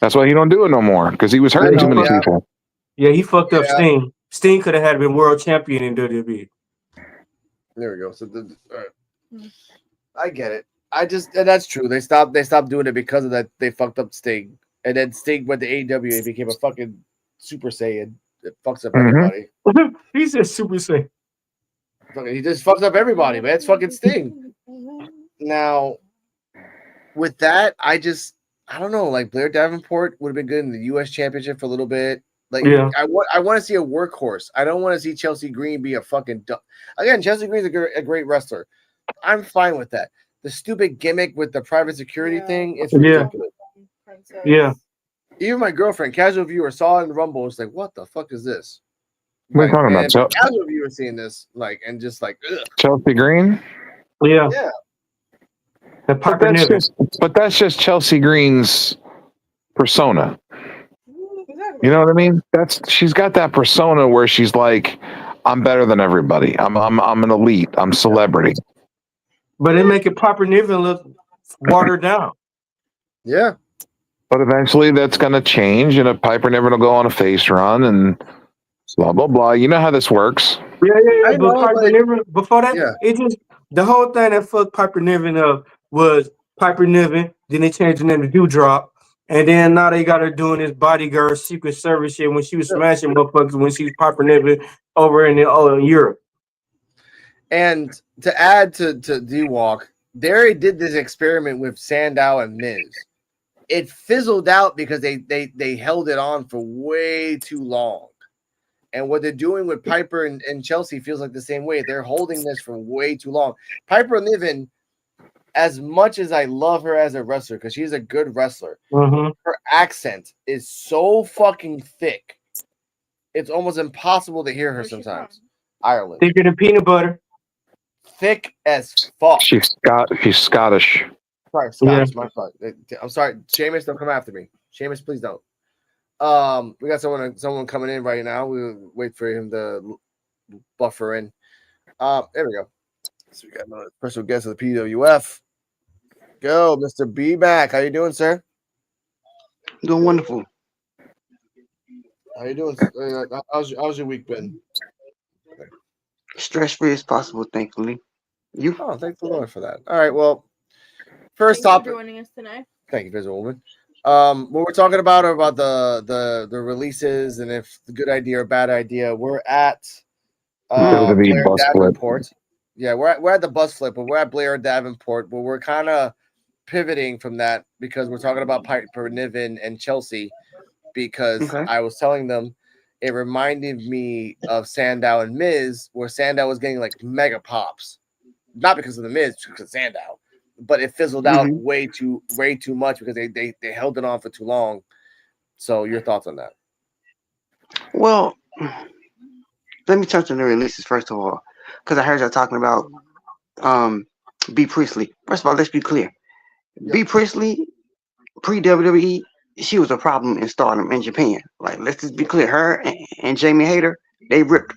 That's why he don't do it no more, because he was hurting too many people. Yeah, he fucked up Sting. Sting could have had been world champion in WWE. There we go. So I get it. And that's true. They stopped doing it because of that. They fucked up Sting. And then Sting went to AEW and became a fucking Super Saiyan. It fucks up everybody. He said Super Saiyan. He just fucks up everybody, man. It's fucking Sting. Now, with that, I don't know. Like Blair Davenport would have been good in the U.S. Championship for a little bit. Like I want to see a workhorse. I don't want to see Chelsea Green be a fucking. Again, Chelsea Green's a great wrestler. I'm fine with that. The stupid gimmick with the private security thing is ridiculous. Yeah. Even my girlfriend, casual viewer, saw it in the Rumble. Was like, "What the fuck is this?" What are you talking about? Casual viewer seeing this, like, and just like, ugh. Chelsea Green. Yeah. But that's just Chelsea Green's persona. You know what I mean? She's got that persona where she's like, I'm better than everybody. I'm an elite. I'm celebrity. But they make it Piper Niven look watered down. Yeah. But eventually that's going to change, and a Piper never will go on a face run, and blah blah blah. You know how this works. Yeah. I But know, Piper but Niven, before that, yeah, it just the whole thing that fucked Piper Niven up was Piper Niven. Then they changed the name to Dewdrop, and then now they got her doing this bodyguard Secret Service shit when she was smashing motherfuckers when she was Piper Niven over in Europe. and to add to D-Walk, they already did this experiment with Sandow and Miz. It fizzled out because they held it on for way too long. And what they're doing with Piper and Chelsea feels like the same way. They're holding this for way too long. Piper Niven, as much as I love her as a wrestler, because she's a good wrestler, her accent is so fucking thick. It's almost impossible to hear her sometimes. Ireland. Thicker than peanut butter. Thick as fuck. She's Scottish. Sorry, Scottish, my fault. I'm sorry. Seamus, don't come after me. Seamus, please don't. We got someone coming in right now. We'll wait for him to buffer in. There we go. So we got another special guest of the P.U.W.F. Go, Mr. B back. How you doing, sir? Doing wonderful. How you doing? How's your week been? Stress-free as possible, thankfully. You? Oh, thank the Lord for that. All right, well, first Thanks for topic. joining us tonight. Thank you, Visible Woman. What we're talking about are about the releases and if the good idea or bad idea. We're at Blair bus Davenport. Yeah, we're at the bus flip, but we're at Blair Davenport, but we're kind of pivoting from that because we're talking about Piper Niven and Chelsea because I was telling them it reminded me of Sandow and Miz, where Sandow was getting like mega pops, not because of the Miz, because of Sandow, but it fizzled out way too much because they held it on for too long. So your thoughts on that? Well, let me touch on the releases first of all, because I heard y'all talking about B Priestley. First of all, let's be clear. B Priestley, pre-WWE, she was a problem in Stardom in Japan. Like, let's just be clear. Her and Jamie Hayter, they ripped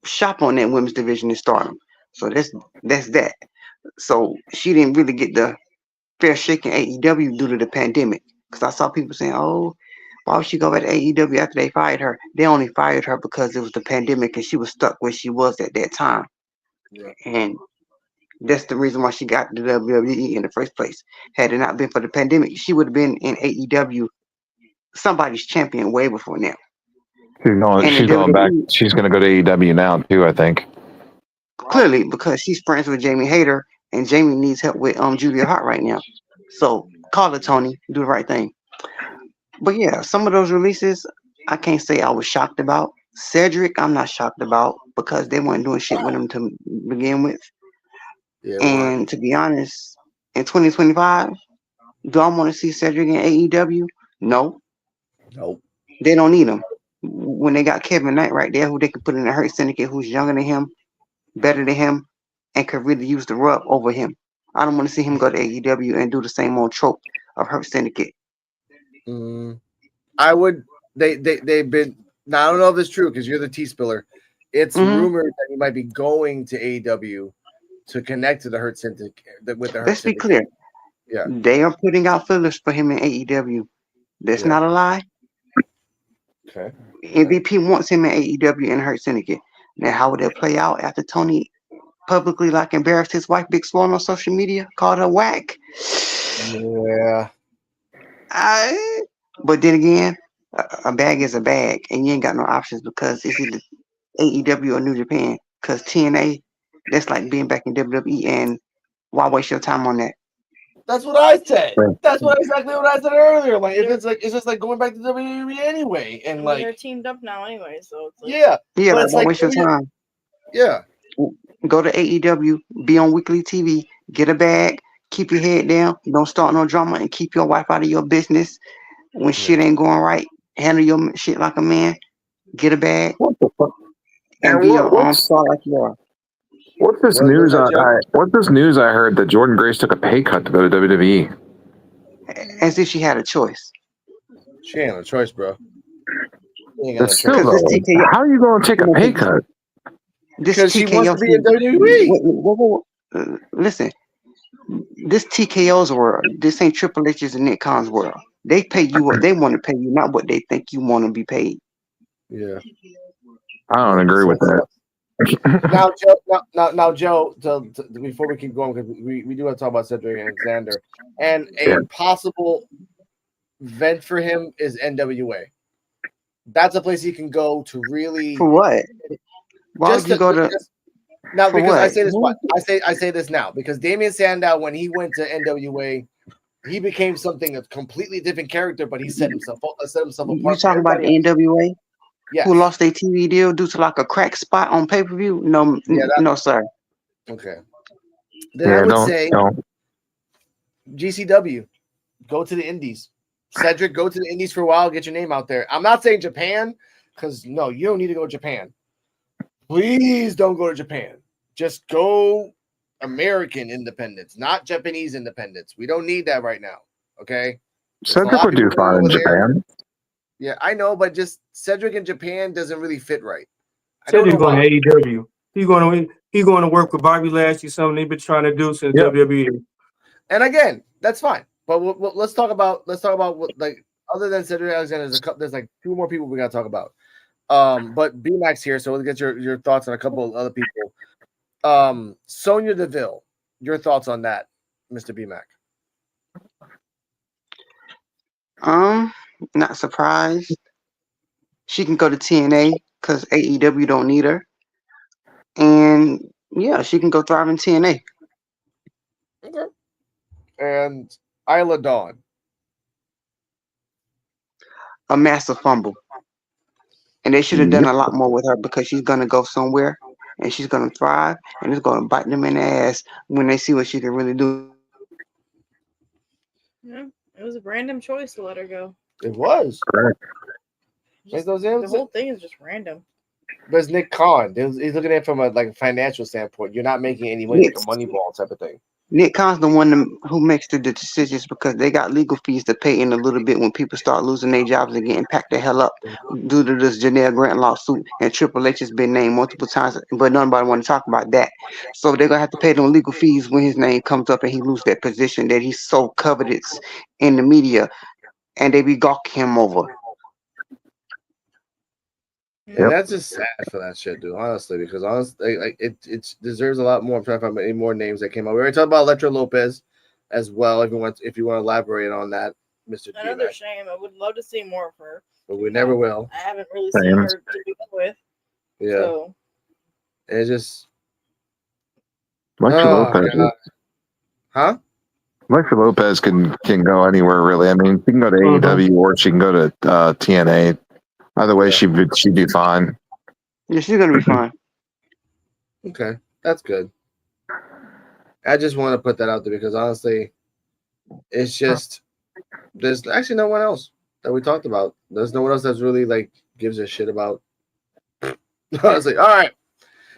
shop on that women's division in Stardom. So that's that. So she didn't really get the fair shake in AEW due to the pandemic. Because I saw people saying, "Oh, why would she go back to AEW after they fired her?" They only fired her because it was the pandemic and she was stuck where she was at that time. Yeah. And that's the reason why she got to WWE in the first place. Had it not been for the pandemic, she would have been in AEW, somebody's champion way before now. She's going back. She's going to go to AEW now too, I think. Clearly, because she's friends with Jamie Hayter, and Jamie needs help with Julia Hart right now. So call her, Tony. Do the right thing. But yeah, some of those releases, I can't say I was shocked about. Cedric, I'm not shocked about because they weren't doing shit with him to begin with. Yeah, and to be honest, in 2025, do I want to see Cedric in AEW? No. Nope. They don't need him. When they got Kevin Knight right there, who they could put in the Hurt Syndicate, who's younger than him, better than him, and could really use the rub over him. I don't want to see him go to AEW and do the same old trope of Hurt Syndicate. I would. They've been. Now I don't know if it's true because you're the tea spiller. It's rumored that he might be going to AEW to connect to the Hurt Syndicate with the Hurt Let's Syndicate. be clear. Yeah, they are putting out fillers for him in AEW. That's not a lie. Okay. MVP wants him in AEW and Hurt Syndicate. Now, how would that play out after Tony publicly embarrassed his wife Big Swan on social media, called her whack? Yeah. But then again, a bag is a bag, and you ain't got no options because it's either AEW or New Japan. Because TNA, that's like being back in WWE, and why waste your time on that? That's what I said. That's exactly what I said earlier. Like, if it's just like going back to WWE anyway, and like they're teamed up now anyway, so it's like, yeah, but it's like waste your time. Yeah, go to AEW, be on weekly TV, get a bag, keep your head down, don't start no drama, and keep your wife out of your business. When shit ain't going right, handle your shit like a man, get a bag, and be on star like you are. What's this news? What's this news I heard that Jordan Grace took a pay cut to go to WWE? As if she had a choice. She ain't a choice, bro. How are you going to take a pay cut? Because she wants to be in WWE. Listen, this TKO's world. This ain't Triple H's and Nick Khan's world. They pay you what they want to pay you, not what they think you want to be paid. Yeah. I don't agree with that. Now, Joe. Now, Joe. Before we keep going, because we do want to talk about Cedric Alexander, and a possible vent for him is NWA. That's a place he can go to really. For what? Why would you go to? Now, for because I what? say this, I say this now because Damian Sandow, when he went to NWA, he became something a completely different character, but he set himself apart. You talking about the NWA? Yes. Who lost their TV deal due to like a crack spot on pay per view? No, no, sir. Okay. Then I would say GCW, go to the Indies. Cedric, go to the Indies for a while, get your name out there. I'm not saying Japan, because no, you don't need to go to Japan. Please don't go to Japan. Just go American independence, not Japanese independence. We don't need that right now. Okay. Cedric would do fine in Japan. Yeah, I know, but just Cedric in Japan doesn't really fit right. Cedric's going to AEW. He's going to work with Bobby Lashley, something they've been trying to do since WWE. And again, that's fine. But let's talk about what, like, other than Cedric Alexander, there's like two more people we got to talk about. But B-Mac's here, so we'll get your thoughts on a couple of other people. Sonya Deville, your thoughts on that, Mr. B-Mac? Not surprised. She can go to TNA because AEW don't need her, and yeah, she can go thrive in TNA. Okay. And Isla Dawn, a massive fumble. And they should have done a lot more with her because she's going to go somewhere and she's going to thrive and it's going to bite them in the ass when they see what she can really do. Yeah, it was a random choice to let her go. It was. Correct. The whole thing is just random. But it's Nick Khan. He's looking at it from a financial standpoint. You're not making any money, like a money ball type of thing. Nick Khan's the one who makes the decisions because they got legal fees to pay in a little bit when people start losing their jobs and getting packed the hell up due to this Janelle Grant lawsuit. And Triple H has been named multiple times, but nobody want to talk about that. So they're going to have to pay them legal fees when his name comes up and he loses that position that he's so coveted in the media, and they be gawking him over. And that's just sad for that shit, dude. Honestly, because honestly, like it deserves a lot more. I'm trying to find any more names that came out. We already talked about Electra Lopez as well. If you want to elaborate on that, Mr. Another D-Mac. shame. I would love to see more of her, but we never will. I haven't really seen her to begin with. Yeah, so. It's just Alexa Lopez. Huh? Alexa Lopez can go anywhere really. I mean, she can go to AEW or she can go to TNA. Either way, she'd be fine. Yeah, she's gonna be fine. Okay, that's good. I just want to put that out there because honestly, it's just there's actually no one else that we talked about. There's no one else that's really like gives a shit about. Honestly, all right,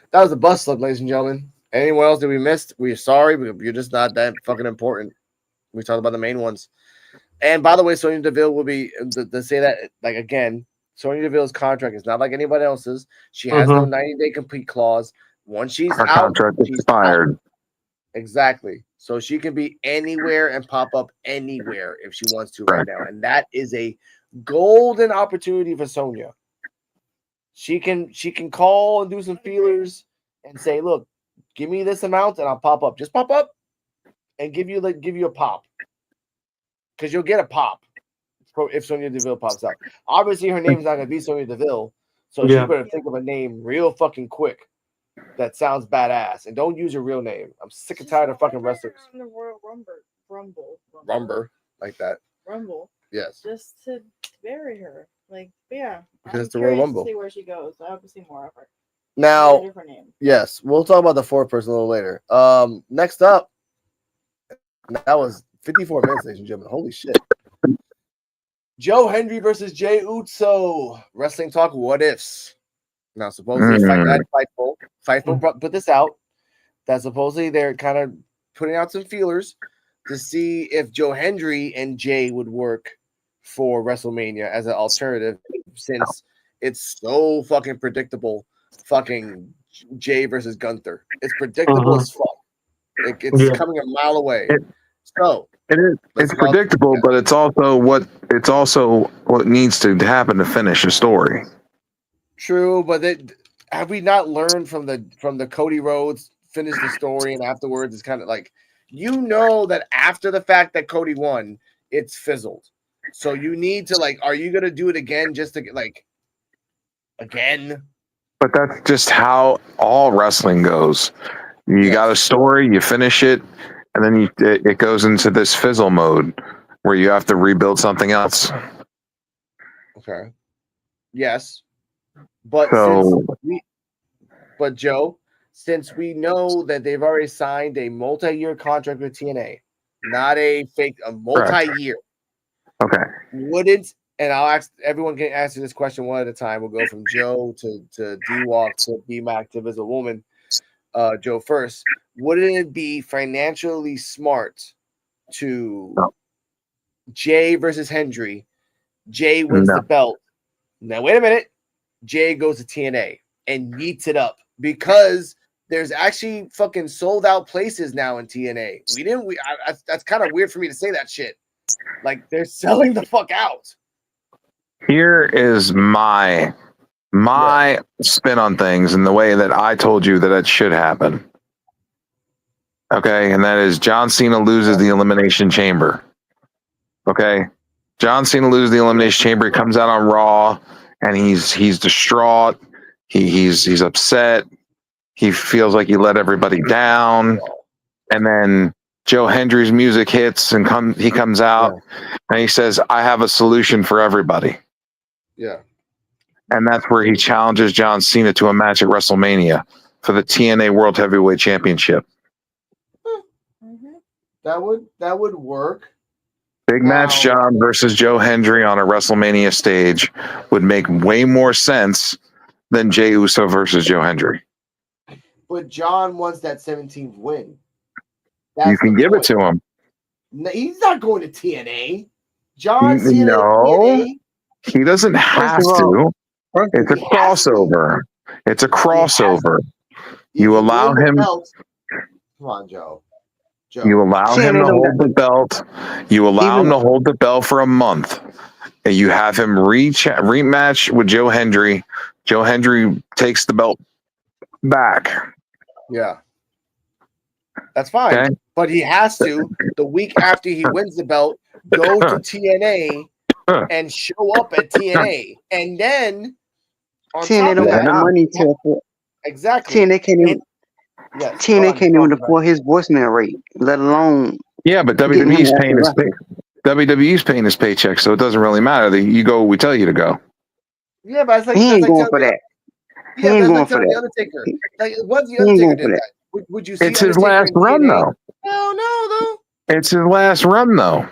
that was the bus slip, ladies and gentlemen. Anyone else that we missed? We're sorry, but you're just not that fucking important. We talked about the main ones. And by the way, Sonya Deville will be to say that like again. Sonya Deville's contract is not like anybody else's. She has no 90-day complete clause. Once she's her out, contract she's expired. Out. Exactly. So she can be anywhere and pop up anywhere if she wants to right now. And that is a golden opportunity for Sonya. She can call and do some feelers and say, look, give me this amount and I'll pop up. Just pop up and give you a pop. Because you'll get a pop. If Sonya Deville pops out, obviously her name's not gonna be Sonya Deville, so she better think of a name real fucking quick that sounds badass, and don't use your real name. I'm sick and tired of fucking wrestlers. The Royal Rumble like that. Rumble. Yes. Just to bury her, like because it's the Royal Rumble. To see where she goes. I hope to see more of her. Now, yes, we'll talk about the fourth person a little later. Next up, that was 54 minutes, ladies and gentlemen. Holy shit. Joe Hendry versus Jey Uso. Wrestling Talk What Ifs. Now, supposedly, Fightful put this out. That supposedly they're kind of putting out some feelers to see if Joe Hendry and Jay would work for WrestleMania as an alternative, since it's so fucking predictable. Fucking Jay versus Gunther. It's predictable as fuck. It's coming a mile away. So It is. let's It's predictable, but it's also what needs to happen to finish a story. True, but have we not learned from the Cody Rhodes finish the story and afterwards it's kind of like that after the fact that Cody won, it's fizzled. So you need to are you gonna do it again just to get again? But that's just how all wrestling goes. You got a story, you finish it, and then it goes into this fizzle mode where you have to rebuild something else. Okay. Yes. But So, Joe, since we know that they've already signed a multi-year contract with TNA, not a multi-year. Okay. Wouldn't, and I'll ask everyone can answer this question one at a time. We'll go from Joe to D-Walk to B-Mac to Visible Woman. Joe first. Wouldn't it be financially smart to Jay versus Hendry? Jay wins the belt. Now, wait a minute. Jay goes to TNA and yeets it up because there's actually fucking sold out places now in TNA. That's kind of weird for me to say that shit. Like they're selling the fuck out. Here is my spin on things and the way that I told you that it should happen. Okay, and that is John Cena loses the Elimination Chamber. Okay, John Cena loses the Elimination Chamber. He comes out on Raw, and he's distraught. He's upset. He feels like he let everybody down. And then Joe Hendry's music hits, and he comes out, and he says, "I have a solution for everybody." Yeah. And that's where he challenges John Cena to a match at WrestleMania for the TNA World Heavyweight Championship. That would work. Big match John versus Joe Hendry on a WrestleMania stage would make way more sense than Jey Uso versus Joe Hendry. But John wants that 17th win. You can give it to him. No, he's not going to TNA. John Cena TNA? He doesn't have to. It's a crossover. It's a crossover. You allow him. Come on, Joe. You allow him to hold the belt. You allow him to hold the belt for a month. And you have him rematch with Joe Hendry. Joe Hendry takes the belt back. Yeah. That's fine. Okay. But he has to, the week after he wins the belt, go to TNA and show up at TNA. And then TNA don't got the money to afford. Exactly. TNA can't even TNA can't even afford his voicemail rate, let alone. Yeah, but WWE's paying his paycheck, so it doesn't really matter. You go, we tell you to go. Yeah, but it's like he ain't going for that. He ain't going for that. The Undertaker. Like, what's the Undertaker did that? Would you see it's his last run, though. Hell no, though. It's his last run, though.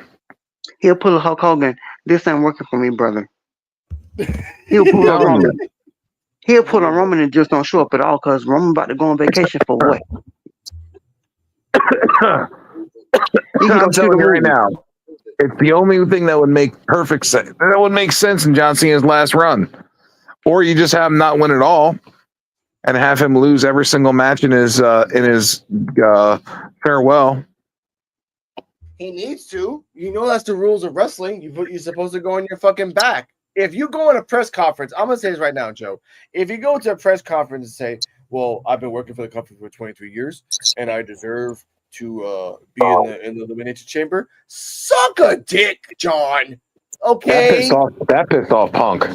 He'll pull a Hulk Hogan. This ain't working for me, brother. He'll pull a Roman. He'll pull a Roman and just don't show up at all because Roman about to go on vacation for what? I'm telling you right now, it's the only thing that would make perfect sense. That would make sense in John Cena's last run. Or you just have him not win at all and have him lose every single match in his farewell. He needs to. You know that's the rules of wrestling. You're supposed to go on your fucking back. If you go on a press conference, I'm gonna say this right now, Joe. If you go to a press conference and say, "Well, I've been working for the company for 23 years, and I deserve to be in the elimination chamber," suck a dick, John. Okay. That pissed off Punk.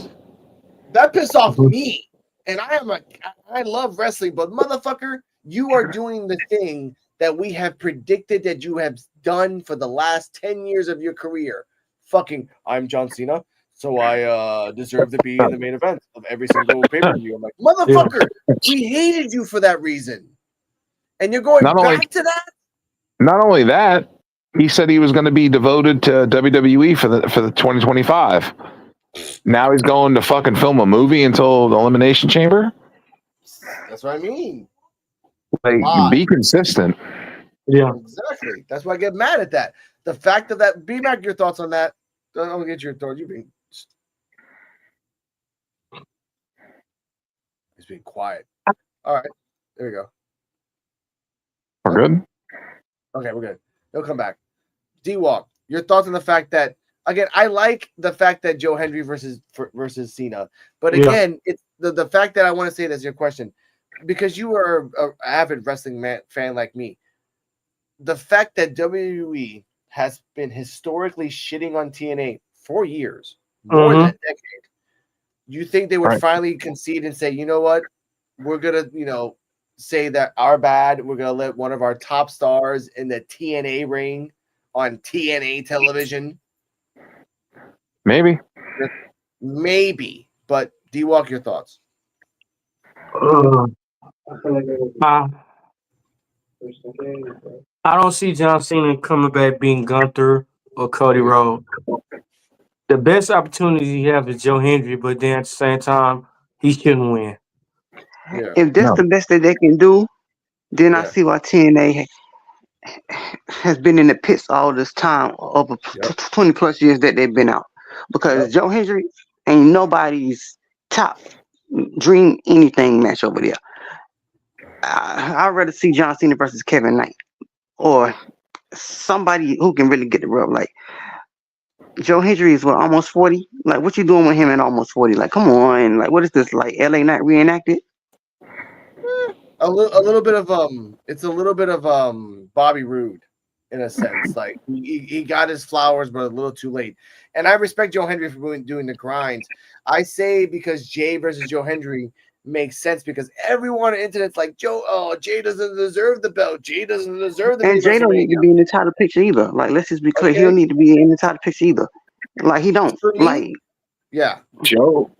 That pissed off me. And I love wrestling, but motherfucker, you are doing the thing that we have predicted that you have done for the last 10 years of your career. Fucking, I'm John Cena, so I deserve to be in the main event of every single pay-per-view. I'm like, motherfucker, we hated you for that reason. And you're going back to that? Not only that, he said he was going to be devoted to WWE for the 2025. Now he's going to fucking film a movie until the Elimination Chamber? That's what I mean. Like, be consistent. Yeah. Exactly. That's why I get mad at that. The fact of that, B-Mac, your thoughts on that. I'm going to get your thoughts. He's being quiet. All right. There we go. We're good? Okay, we're good. He'll come back. D-Walk, your thoughts on the fact that, again, I like the fact that Joe Hendry versus Cena, but again, it's the fact that I want to say this, your question, because you are an avid wrestling fan like me, the fact that WWE has been historically shitting on TNA for years, more than a decade, you think they would finally concede and say, you know what, we're going to, say that our bad, we're going to let one of our top stars in the TNA ring on TNA television? Maybe. Maybe. But D-Walk, your thoughts? I don't see John Cena coming back being Gunther or Cody Rhodes. The best opportunity he has is Joe Hendry, but then at the same time, he shouldn't win. Yeah. If that's the best that they can do, then I Yeah. see why TNA has been in the pits all this time, over 20 plus years that they've been out. Because Joe Hendry ain't nobody's top dream anything match over there. I'd rather see John Cena versus Kevin Knight, or somebody who can really get the rub. Like Joe Hendry is what, almost 40? Like, what you doing with him at almost 40? Like, come on. Like, what is this, like LA Knight reenacted? A little bit of it's a little bit of Bobby Roode in a sense. Like he got his flowers, but a little too late. And I respect Joe Hendry for doing the grind. I say because Jay versus Joe Hendry makes sense because everyone on the internet's like, Jay doesn't deserve the belt. Jay doesn't deserve the And Jay don't need to be in the title picture either. Like, let's just be clear, he don't need to be in the title picture either. Like, he don't. Like, yeah. Joe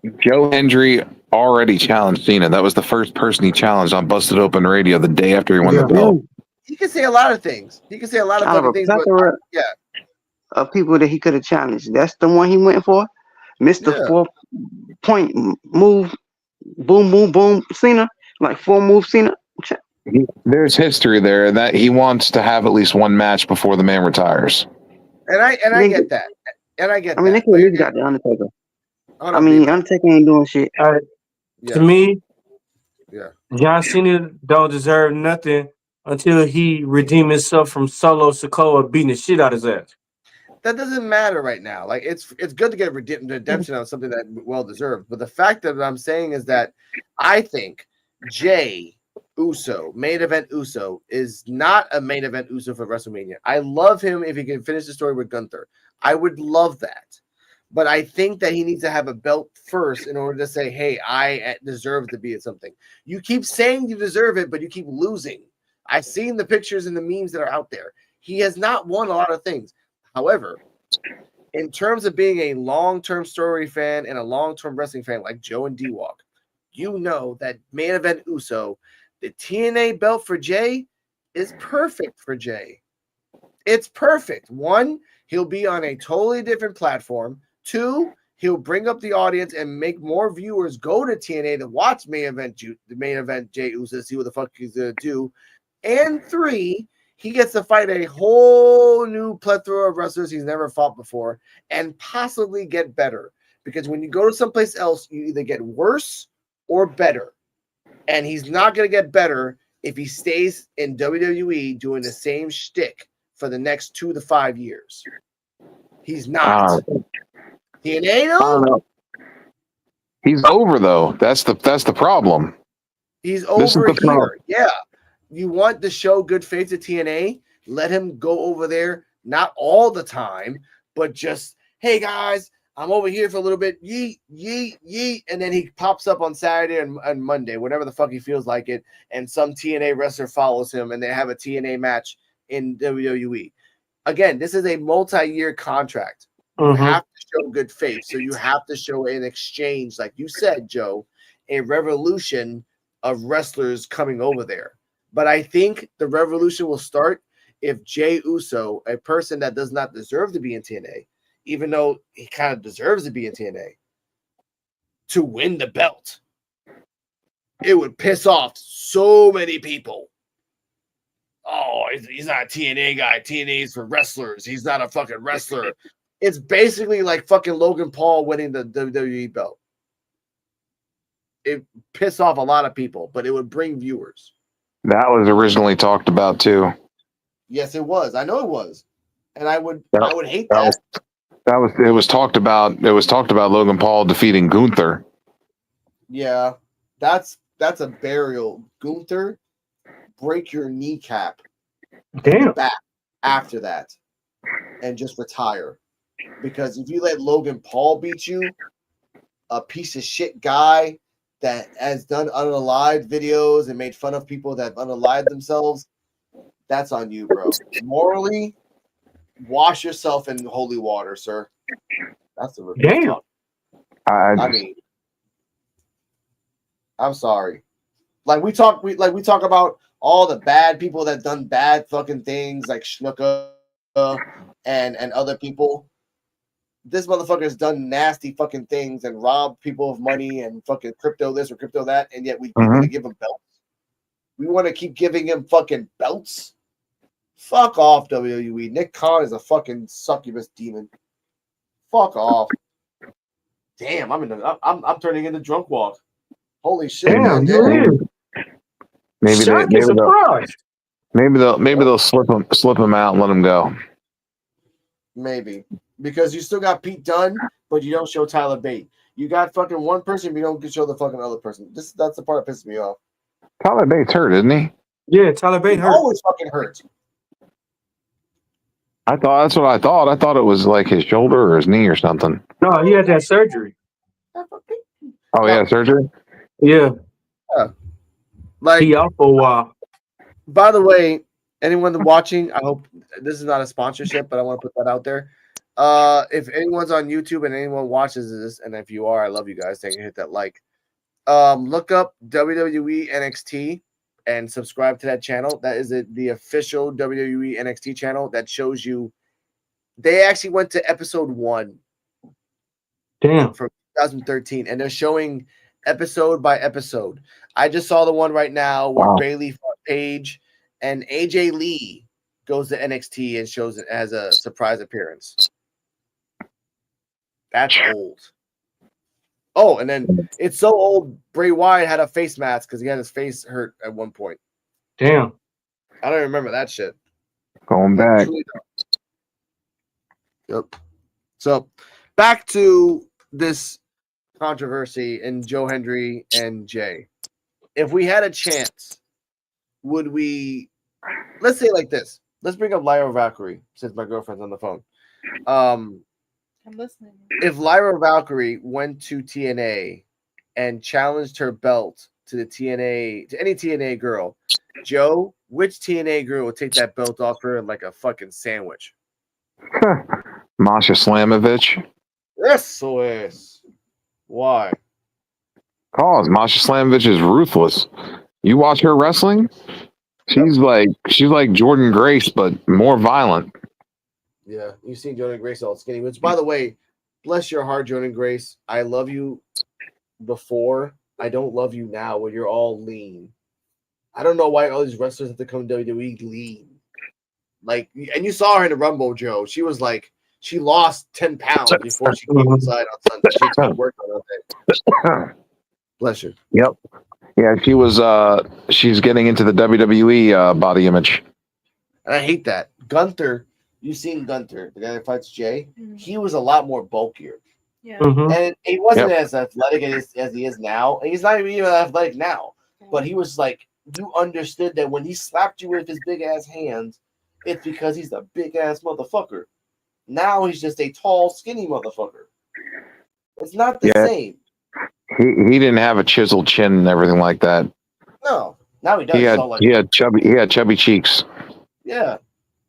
Hendry already challenged Cena. That was the first person he challenged on Busted Open Radio the day after he won the belt. He can say a lot of things. He can say a lot of out of fucking a things. But plethora of people that he could have challenged, that's the one he went for. Mr. 4-point move, boom, boom, boom, Cena. Like 4-move Cena. There's history there that he wants to have at least one match before the man retires. And I get that. And I get I mean, that. they could at least got the Undertaker. Hold I on, mean, B-Man. Undertaker ain't doing shit. To me, Yeah. John Cena don't deserve nothing until he redeem himself from Solo Sikoa beating the shit out of his ass. That doesn't matter right now. Like it's good to get redemption on something that well deserved. But the fact that I'm saying is that I think Jay Uso, main event Uso, is not a main event Uso for WrestleMania. I love him if he can finish the story with Gunther. I would love that. But I think that he needs to have a belt first in order to say, hey, I deserve to be at something. You keep saying you deserve it, but you keep losing. I've seen the pictures and the memes that are out there. He has not won a lot of things. However, in terms of being a long-term story fan and a long-term wrestling fan like Joe and D-Walk, you know that main event Uso, the TNA belt for Jay is perfect for Jay. It's perfect. One, he'll be on a totally different platform. Two, he'll bring up the audience and make more viewers go to TNA to watch the main event Jay Uso, see what the fuck he's gonna do. And three, he gets to fight a whole new plethora of wrestlers he's never fought before and possibly get better. Because when you go to someplace else, you either get worse or better. And he's not going to get better if he stays in WWE doing the same shtick for the next 2 to 5 years. He's not. TNA, though? He's over, though. That's the problem. He's over here. Yeah. You want to show good faith to TNA? Let him go over there, not all the time, but just, hey, guys, I'm over here for a little bit. Yeet, yeet, yeet. And then he pops up on Saturday and Monday, whenever the fuck he feels like it. And some TNA wrestler follows him and they have a TNA match in WWE. Again, this is a multi-year contract. You have to show good faith. So you have to show an exchange, like you said, Joe, a revolution of wrestlers coming over there. But I think the revolution will start if Jay Uso, a person that does not deserve to be in TNA, even though he kind of deserves to be in TNA, to win the belt. It would piss off so many people. Oh, he's not a TNA guy. TNA is for wrestlers. He's not a fucking wrestler. It's basically like fucking Logan Paul winning the WWE belt. It pissed off a lot of people, but it would bring viewers. That was originally talked about, too. Yes, it was. I know it was. and I would hate That was it was talked about. It was talked about Logan Paul defeating Gunther. Yeah, that's a burial. Gunther, break your kneecap in the Damn. back after that, and just retire. Because if you let Logan Paul beat you, a piece of shit guy that has done unalived videos and made fun of people that have unalived themselves, that's on you, bro. Morally, wash yourself in holy water, sir. That's the real Damn. talk. I mean, I'm sorry. Like we talk about all the bad people that done bad fucking things, like Schnucka and other people. This motherfucker has done nasty fucking things and robbed people of money and fucking crypto this or crypto that, and yet we want to give him belts. We want to keep giving him fucking belts. Fuck off, WWE. Nick Khan is a fucking succubus demon. Fuck off. Damn, I'm turning into drunk walk. Holy shit, Damn, man. you is. Maybe Shocking surprise. maybe they'll slip him out and let him go. Maybe. Because you still got Pete Dunne, but you don't show Tyler Bate. You got fucking one person, but you don't show the fucking other person. That's the part that pisses me off. Tyler Bates hurt, isn't he? Yeah, Tyler Bate He hurt. always fucking hurts. I thought that's what I thought. I thought it was like his shoulder or his knee or something. No, he had that surgery. Oh yeah, surgery. Yeah, Like, he out for a while. by the way, anyone watching, I hope this is not a sponsorship, but I want to put that out there. If anyone's on YouTube and anyone watches this, and if you are, I love you guys. Thank you. Hit that like. Look up WWE NXT and subscribe to that channel. That is the official WWE NXT channel that shows you. They actually went to episode 1 Damn. from 2013, and they're showing episode by episode. I just saw the one right now where Bayley fought Paige, and AJ Lee goes to NXT and shows it as a surprise appearance. That's old. Oh, and then it's so old. Bray Wyatt had a face mask because he had his face hurt at one point. Damn. I don't remember that shit. Going back. Yep. So back to this controversy in Joe Hendry and Jay. If we had a chance, would we? Let's say it like this. Let's bring up Lyra Valkyrie since my girlfriend's on the phone. I'm listening. If Lyra Valkyrie went to TNA and challenged her belt to the TNA, to any TNA girl, Joe, which TNA girl would take that belt off her like a fucking sandwich? Masha Slamovich. Eso es. Why? Cause Masha Slamovich is ruthless. You watch her wrestling, she's like Jordan Grace, but more violent. Yeah, you've seen Jordan Grace all skinny, which, by the way, bless your heart, Jordan Grace. I love you before. I don't love you now when you're all lean. I don't know why all these wrestlers have to come to WWE lean. Like, and you saw her in the Rumble, Joe. She was like, she lost 10 pounds before she came inside on Sunday. She took work on that. Bless you. Yep. Yeah, she was. She's getting into the WWE body image. And I hate that. Gunther, you've seen Gunther, the guy that fights Jay. He was a lot more bulkier. Yeah. And he wasn't as athletic as he is now. And he's not even athletic now. But he was like, you understood that when he slapped you with his big ass hands, it's because he's a big ass motherfucker. Now he's just a tall, skinny motherfucker. It's not the same. He didn't have a chiseled chin and everything like that. No. Now he does. He had chubby cheeks. Yeah.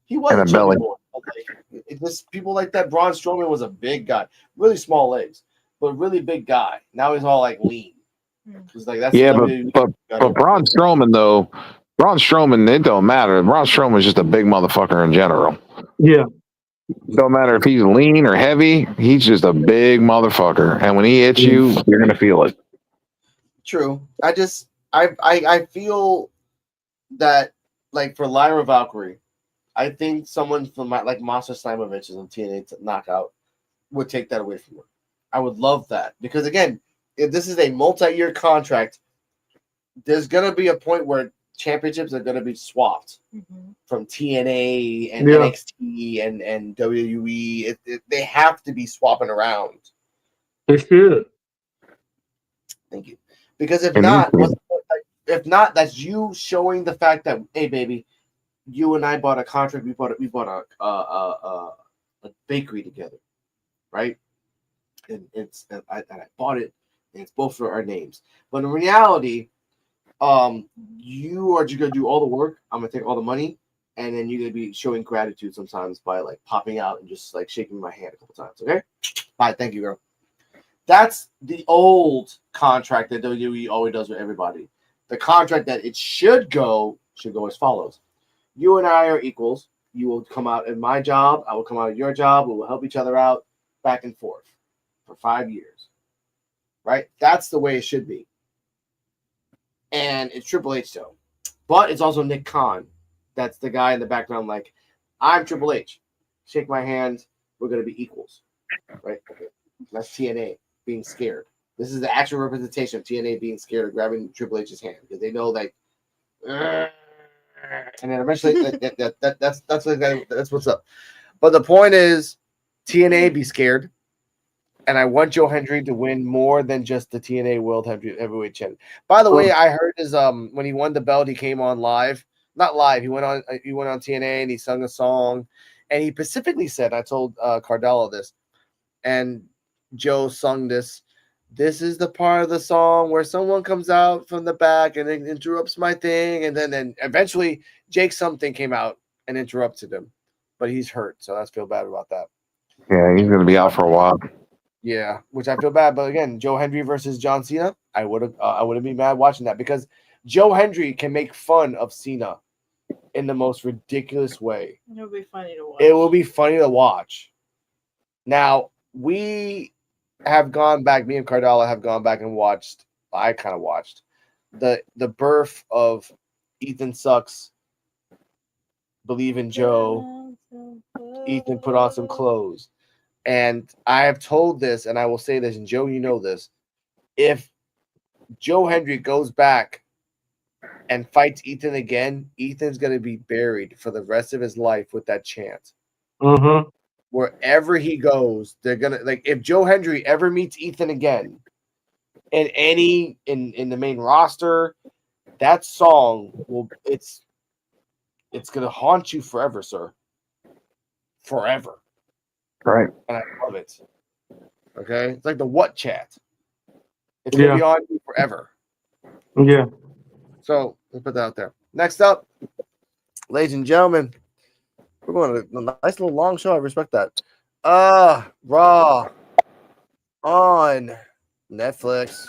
He wasn't and a belly. Like, just people like that. Braun Strowman was a big guy, really small legs, but really big guy. Now he's all like lean. Like, that's but Braun Strowman though, it don't matter. Braun Strowman's just a big motherfucker in general. Yeah. Don't matter if he's lean or heavy, he's just a big motherfucker. And when he hits you, you're gonna feel it. True. I feel that, like, for Lyra Valkyrie, I think someone from like Masha Slamovich in TNA Knockout would take that away from her. I would love that because, again, if this is a multi-year contract, there's gonna be a point where championships are going to be swapped from TNA and Yeah. NXT and WWE. They have to be swapping around. It should. Thank you. Because if It not, needs to. if not, that's you showing the fact that, hey, baby, you and I bought a contract. We bought a bakery together, right? And I bought it, and it's both for our names. But in reality, you are just gonna do all the work. I'm gonna take all the money, and then you're gonna be showing gratitude sometimes by like popping out and just like shaking my hand a couple times. Okay, bye, thank you, girl. That's the old contract that WWE always does with everybody. The contract that it should go as follows: you and I are equals. You will come out in my job. I will come out of your job. We will help each other out, back and forth, for 5 years. Right? That's the way it should be. And it's Triple H though, but it's also Nick Khan. That's the guy in the background. Like, I'm Triple H. Shake my hand. We're gonna be equals, right? Okay. That's TNA being scared. This is the actual representation of TNA being scared of grabbing Triple H's hand because they know like, and then eventually that's what's up. But the point is, TNA be scared. And I want Joe Hendry to win more than just the TNA World Heavyweight Champion. By the way, I heard his when he won the belt, he came on live. Not live. He went on TNA and he sung a song, and he specifically said, I told Cardella this, and Joe sung this. This is the part of the song where someone comes out from the back and then interrupts my thing, and then eventually Jake something came out and interrupted him, but he's hurt, so I feel bad about that. Yeah, he's going to be out for a while. Yeah, which I feel bad. But again, Joe Hendry versus John Cena, I wouldn't be mad watching that because Joe Hendry can make fun of Cena in the most ridiculous way. It'll be funny to watch. It will be funny to watch. Now, we have gone back, me and Cardella have gone back and watched, I kind of watched the birth of Ethan Sucks, Believe in Joe, Ethan Put On Some Clothes. And I have told this, and I will say this, and Joe, you know this. If Joe Hendry goes back and fights Ethan again, Ethan's going to be buried for the rest of his life with that chant. Mm-hmm. Wherever he goes, they're going to, like, if Joe Hendry ever meets Ethan again in the main roster, that song it's going to haunt you forever, sir. Forever. Right. And I love it. Okay? It's like the what chat. It's going to be on you forever. Yeah. So, let's put that out there. Next up, ladies and gentlemen, we're going to a nice little long show. I respect that. Raw on Netflix.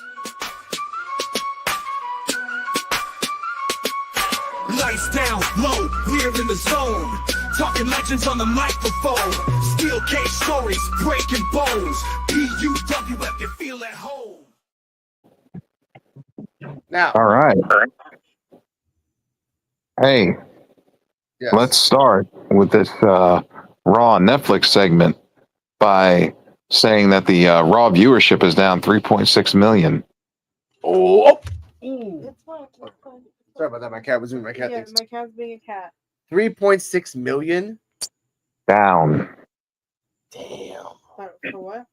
Lights down, low, we're in the zone. Talking legends on the microphone. Steel cage stories, breaking bones. P.U.W.F, you feel at home. Now, all right. Hey, yes. Let's start with this Raw Netflix segment by saying that the Raw viewership is down 3.6 million. Oh, It's fine. sorry about that. My cat was doing my cat Yeah, things. my cat's being a cat. 3.6 million. Down. Damn. For what?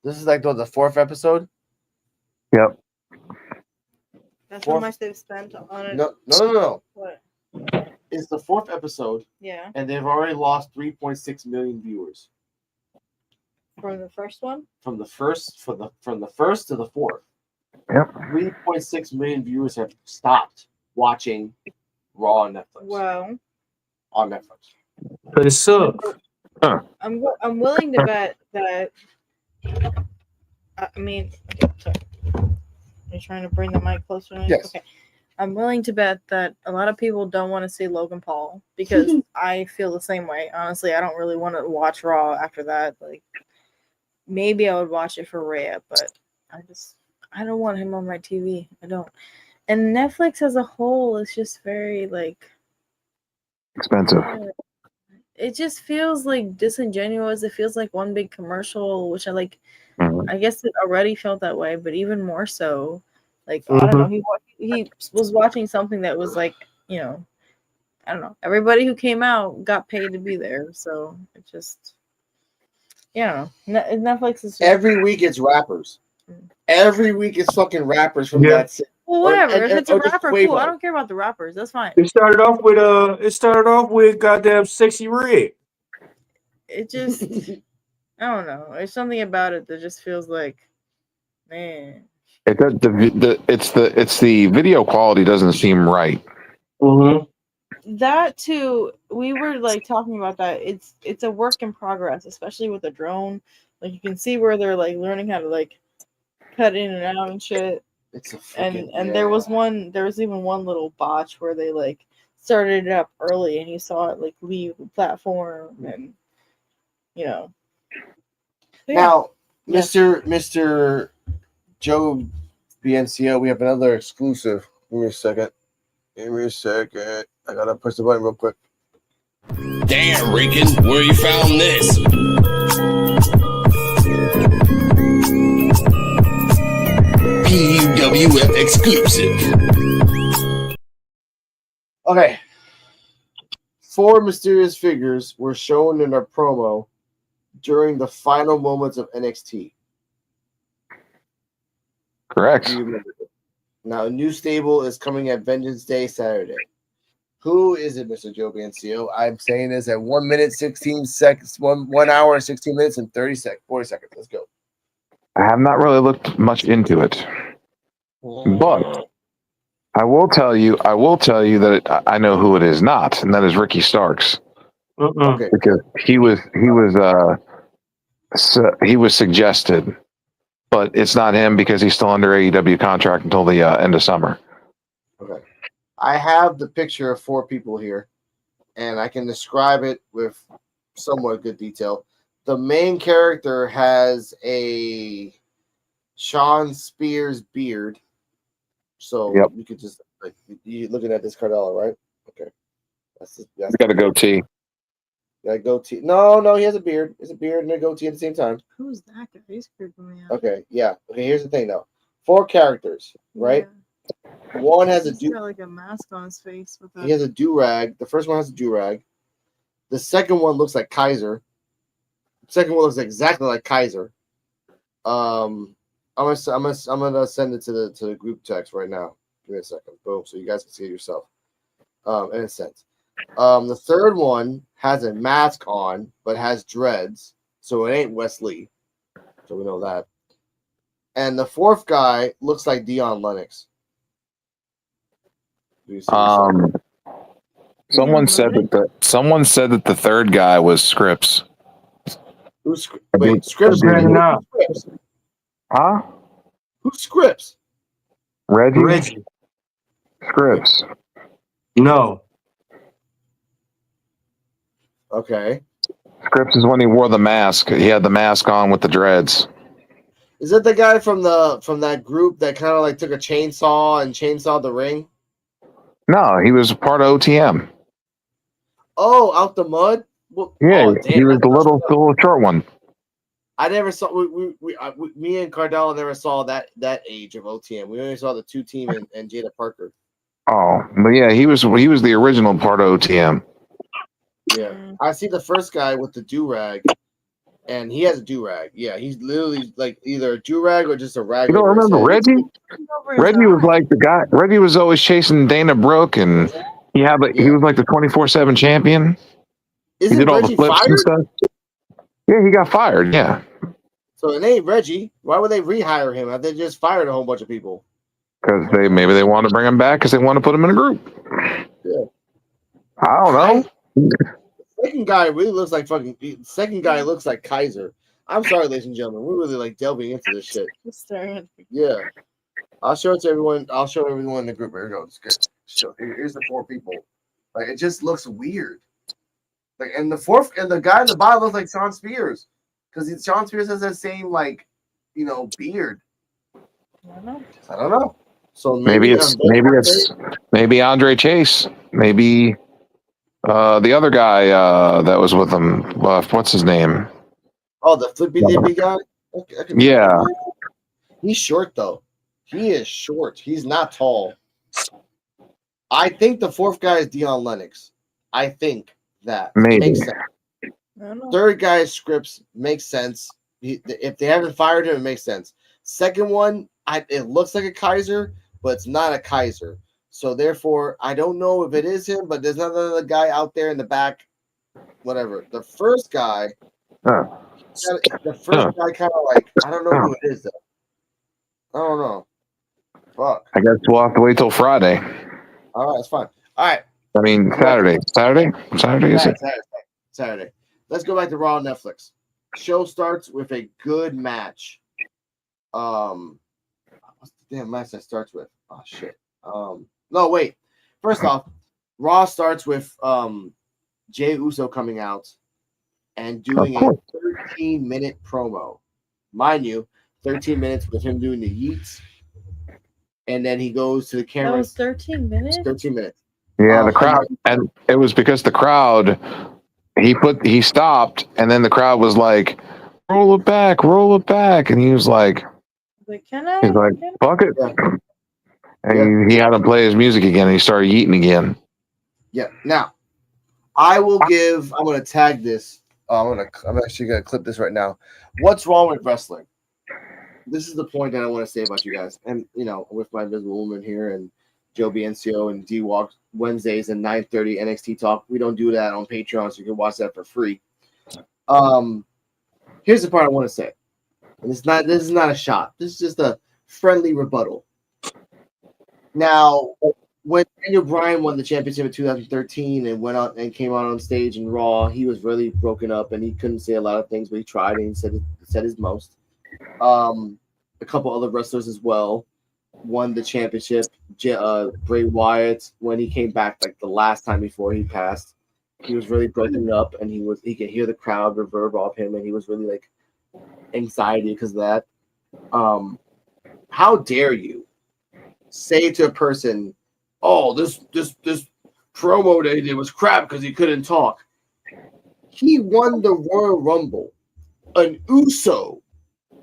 This is like the fourth episode. Yep. That's how much they've spent on it. No. What? It's the fourth episode, Yeah. and they've already lost 3.6 million viewers From the first one? from the first to the fourth. Yep. 3.6 million viewers have stopped watching Raw on Netflix. Well, on Netflix. But it sucks. I'm willing to bet that. I mean, okay, sorry. Are you trying to bring the mic closer to me? Yes. Okay. I'm willing to bet that a lot of people don't want to see Logan Paul because I feel the same way. Honestly, I don't really want to watch Raw after that. Like, maybe I would watch it for Rhea, but I don't want him on my TV. I don't. And Netflix as a whole is just very like expensive. It just feels like disingenuous. It feels like one big commercial, which I like. Mm-hmm. I guess it already felt that way, but even more so. Like, I don't know. He was watching something that was like you know, I don't know. Everybody who came out got paid to be there, so it just, yeah. Netflix is just Every week it's rappers. Every week it's fucking rappers from Yeah. that city. well, whatever. If it's a or just rapper, cool. I Quavo. don't care about the rappers. That's fine. It started off with goddamn Sexy Red. It just, I don't know. There's something about it that just feels like, man. It's the video quality doesn't seem right. Mm-hmm. That too, we were like talking about that. It's a work in progress, especially with the drone. Like you can see where they're like learning how to like cut in and out and shit. It's a freaking, And there was even one little botch where they like started it up early and you saw it like leave the platform and you know. So, yeah. Now, Yeah. Mr. Joe BNCO, we have another exclusive. Give me a second. I gotta push the button real quick. Damn, Rican, where you found this? P.U.W.F exclusive. Okay. 4 mysterious figures were shown in our promo during the final moments of NXT. Correct. Do you remember it? Now, a new stable is coming at Vengeance Day Saturday. Who is it, Mr. Joe Bancio? I'm saying this at 1 minute, 16 seconds, 1 hour, 16 minutes, and 40 seconds. Let's go. I have not really looked much into it, but I will tell you that I know who it is not, and that is Ricky Starks. Okay. Because he was suggested, but it's not him because he's still under AEW contract until the end of summer. Okay. I have the picture of 4 people here, and I can describe it with somewhat good detail. The main character has a Sean Spears beard. So Yep. you could just like you looking at this Cardella, right? Okay. That's He's got a goatee. That goatee. No, he has a beard. It's a beard and a goatee at the same time. Who's that guy? He's creeping me out. Okay, yeah. Okay, here's the thing though. 4 characters, right? Yeah. One has He's got like a mask on his face with he has a do-rag. The first one has a do-rag. The second one looks like Kaiser. The second one looks exactly like Kaiser. I'm gonna send it to the group text right now. Give me a second. Boom, so you guys can see it yourself. In a sense. The third one has a mask on, but has dreads, so it ain't Wesley. So we know that. And the fourth guy looks like Dion Lennox. Someone said that the third guy was Scripps. Who's wait? Scripps? Scripps. Huh? Who's Scripps? Reggie. Scripps. No. Okay. Scripps is when he wore the mask. He had the mask on with the dreads. Is that the guy from that group that kind of like took a chainsaw and chainsawed the ring? No, he was part of OTM. Oh, out the mud. Well, Yeah, oh, damn, he was the little short one. I never saw. Me and Cardella never saw that age of OTM. We only saw the 2 team and Jada Parker. Oh, but yeah, he was the original part of OTM. Yeah, I see the first guy with the do-rag, and he has a do-rag. Yeah, he's literally like either a do-rag or just a rag. You don't over his remember head. Reggie? Reggie was like the guy. Reggie was always chasing Dana Brooke, and he was like the 24/7 champion. Isn't he did all Reggie the flips fired? and stuff. Yeah, he got fired. Yeah. So it ain't Reggie. Why would they rehire him? Have they just fired a whole bunch of people? Because maybe they want to bring him back because they want to put him in a group. Yeah. I don't know. The second guy really looks like second guy looks like Kaiser. I'm sorry, ladies and gentlemen. We're really like delving into this shit. Yeah. I'll show it to everyone. I'll show everyone in the group. Here it goes. Here's the 4 people. Like it just looks weird. Like and the guy in the bottom looks like Sean Spears. Because Sean Spears has that same beard. I don't know. So Maybe Andre Chase. Maybe the other guy that was with him. What's his name? Oh, the flippy dippy guy. Yeah. He's short though. He is short. He's not tall. I think the fourth guy is Dion Lennox. I think that Maybe. makes sense. I don't know. Third guy is Scripps, makes sense. If they haven't fired him, it makes sense. Second one, it looks like a Kaiser, but it's not a Kaiser. So therefore, I don't know if it is him, but there's another guy out there in the back. Whatever. The first guy, Huh. the first guy kind of like, I don't know who it is though. I don't know. Fuck. I guess we'll have to wait till Friday. All right, it's fine. All right. I mean, Saturday. Saturday is it? Saturday. Let's go back to Raw on Netflix. Show starts with a good match. What's the damn match that starts with? Oh shit. No, wait. First off, Raw starts with Jey Uso coming out and doing a 13-minute promo. Mind you, 13 minutes with him doing the yeets. And then he goes to the camera. That was 13 minutes? 13 minutes. Yeah, the crowd, and it was because the crowd, he stopped, and then the crowd was like, roll it back, and he was like, can I? he's like, fuck it. Yeah. And he had to play his music again, and he started yeeting again. Yeah. Now, I'm going to tag this. I'm actually going to clip this right now. What's wrong with wrestling? This is the point that I want to say about you guys. And, with my Invisible Woman here and Joe BNCO and D-Walk Wednesdays and 9:30 NXT Talk. We don't do that on Patreon, so you can watch that for free. Here's the part I want to say. And this is not a shot. This is just a friendly rebuttal. Now, when Daniel Bryan won the championship in 2013 and went out and came out on stage in Raw, he was really broken up and he couldn't say a lot of things, but he tried and he said his most. A couple other wrestlers as well won the championship. Bray Wyatt, when he came back, like the last time before he passed, he was really broken up and he could hear the crowd reverb off him and he was really like anxiety because of that. How dare you say to a person, oh, this promo they did was crap because he couldn't talk. He won the Royal Rumble. An Uso.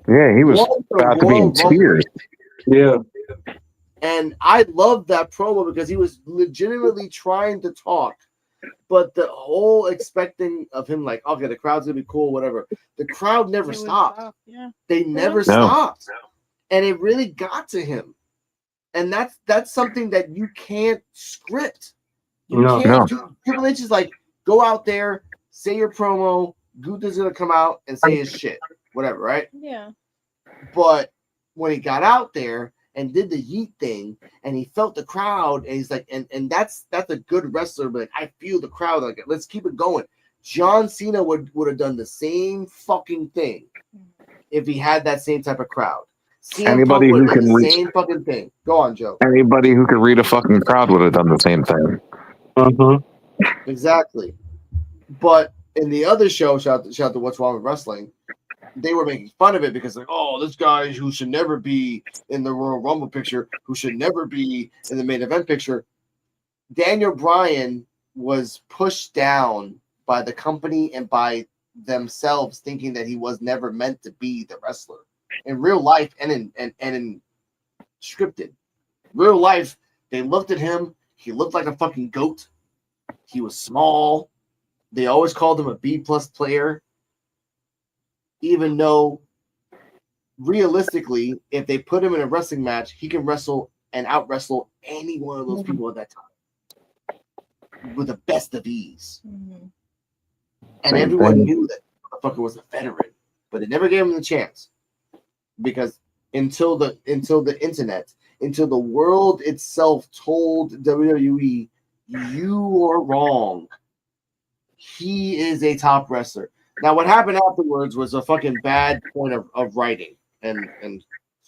Yeah, he was about to be in tears. Yeah. And I love that promo because he was legitimately trying to talk. But the whole expecting of him, like, okay, the crowd's going to be cool, whatever. The crowd never stopped. Yeah. They never stopped. And it really got to him. And that's something that you can't script. You can't do. Triple H is like, go out there, say your promo. Gunther's going to come out and say his shit. Whatever, right? Yeah. But when he got out there and did the yeet thing and he felt the crowd and he's like, and that's a good wrestler, but like, I feel the crowd, like, let's keep it going. John Cena would have done the same fucking thing if he had that same type of crowd. Anybody who can read the same fucking thing. Go on, Joe. Anybody who could read a fucking crowd would have done the same thing. Exactly. But in the other show, shout out to What's Wrong with Wrestling, they were making fun of it because, like, oh, this guy who should never be in the Royal Rumble picture, who should never be in the main event picture. Daniel Bryan was pushed down by the company and by themselves, thinking that he was never meant to be the wrestler in real life and in scripted. Real life, they looked at him. He looked like a fucking goat. He was small. They always called him a B-plus player. Even though, realistically, if they put him in a wrestling match, he can wrestle and out-wrestle any one of those people at that time with the best of ease. Mm-hmm. And everyone knew that the motherfucker was a veteran, but they never gave him the chance because until the internet, until the world itself told WWE, you are wrong. He is a top wrestler. Now, what happened afterwards was a fucking bad point of writing and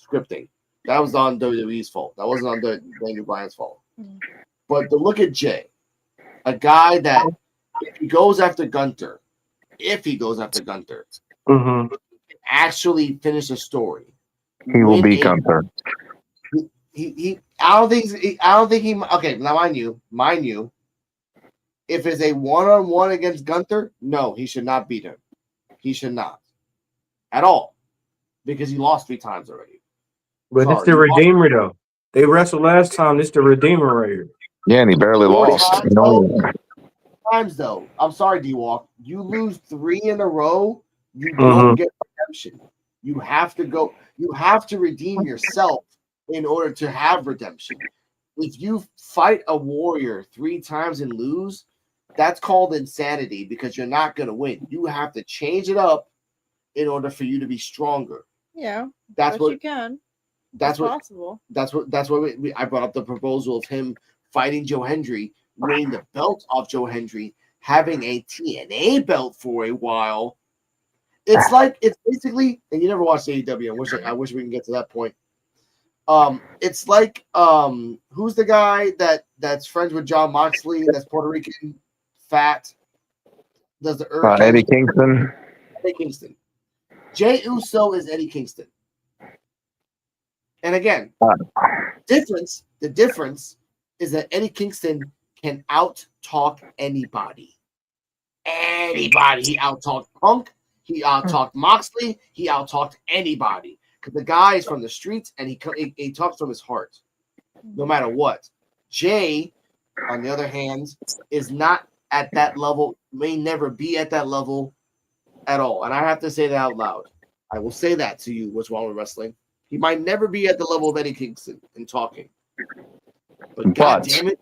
scripting. That was on WWE's fault. That wasn't on Daniel Bryan's fault. Mm-hmm. But to look at Jay, a guy that if he goes after Gunther, actually finish a story, he will be Gunther. I don't think he. Okay, now mind you. If it's a one-on-one against Gunther, no, he should not beat him. He should not. At all. Because he lost 3 times already. But it's the Redeemer, though. They wrestled last time. It's the Redeemer right here. Yeah, and he barely lost. Times, times though. I'm sorry, D-Walk. You lose 3 in a row, you don't get redemption. You have to go. You have to redeem yourself in order to have redemption. If you fight a warrior 3 times and lose, that's called insanity because you're not going to win. You have to change it up in order for you to be stronger. Yeah, That's what you can. That's what possible. That's what I brought up the proposal of him fighting Joe Hendry, winning the belt off Joe Hendry, having a TNA belt for a while. It's basically, and you never watched AEW. I wish we can get to that point. It's like who's the guy that's friends with John Moxley? That's Puerto Rican, fat. Does the Eddie Kingston? Eddie Kingston. Jey Uso is Eddie Kingston. And again, the difference is that Eddie Kingston can out-talk anybody. Anybody. He out-talked Punk. He out-talked Moxley. He out-talked anybody. Because the guy is from the streets and he talks from his heart. No matter what. Jay, on the other hand, is not at that level, may never be at that level at all. And I have to say that out loud. I will say that to you, what's wrong with wrestling. He might never be at the level of Eddie Kingston in talking. But God damn it.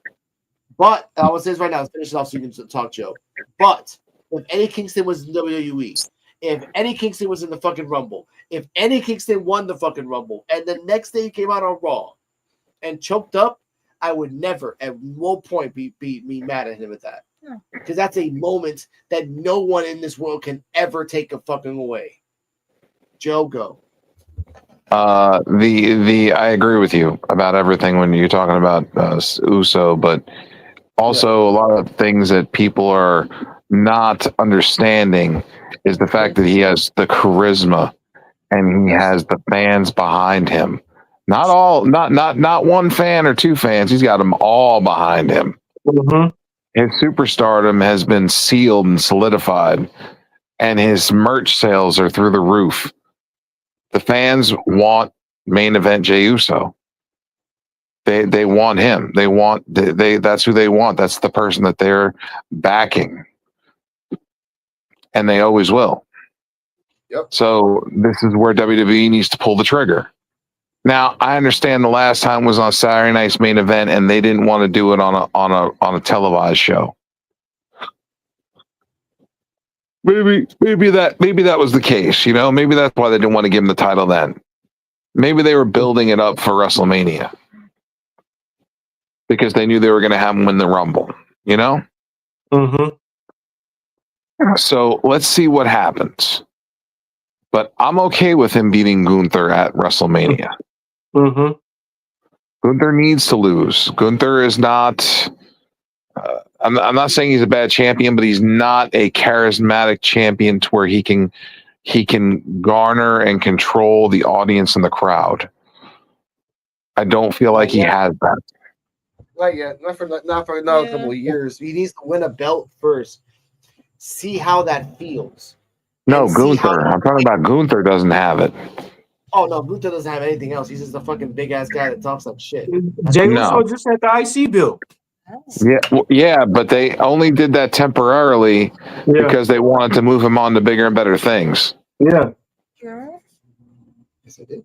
But I will say this right now, let's finish it off so you can talk, Joe. But if Eddie Kingston was in WWE, if Eddie Kingston was in the fucking Rumble, if Eddie Kingston won the fucking Rumble, and the next day he came out on Raw and choked up, I would never at no point be mad at him at that. Because that's a moment that no one in this world can ever take a fucking away. Joe, go. I agree with you about everything when you're talking about Uso, but also a lot of things that people are not understanding is the fact that he has the charisma and he has the fans behind him. Not one fan or 2 fans. He's got them all behind him. His superstardom has been sealed and solidified, and his merch sales are through the roof. The fans want main event Jey Uso. They want him. That's who they want. That's the person that they're backing, and they always will. Yep. So this is where WWE needs to pull the trigger. Now I understand the last time was on Saturday Night's Main Event, and they didn't want to do it on a televised show. Maybe that was the case. Maybe that's why they didn't want to give him the title then. Maybe they were building it up for WrestleMania because they knew they were going to have him win the Rumble. So let's see what happens. But I'm okay with him beating Gunther at WrestleMania. Gunther needs to lose. Gunther is not. I'm not saying he's a bad champion, but he's not a charismatic champion to where he can garner and control the audience and the crowd. I don't feel like he has that. Not yet. Not for another couple of years. He needs to win a belt first. See how that feels. No, Gunther. I'm talking about Gunther doesn't have it. Oh no, Gunther doesn't have anything else. He's just a fucking big ass guy that talks like shit. Jey Uso just had the IC bill. Yeah, but they only did that temporarily because they wanted to move him on to bigger and better things. Yeah. Yes, I did.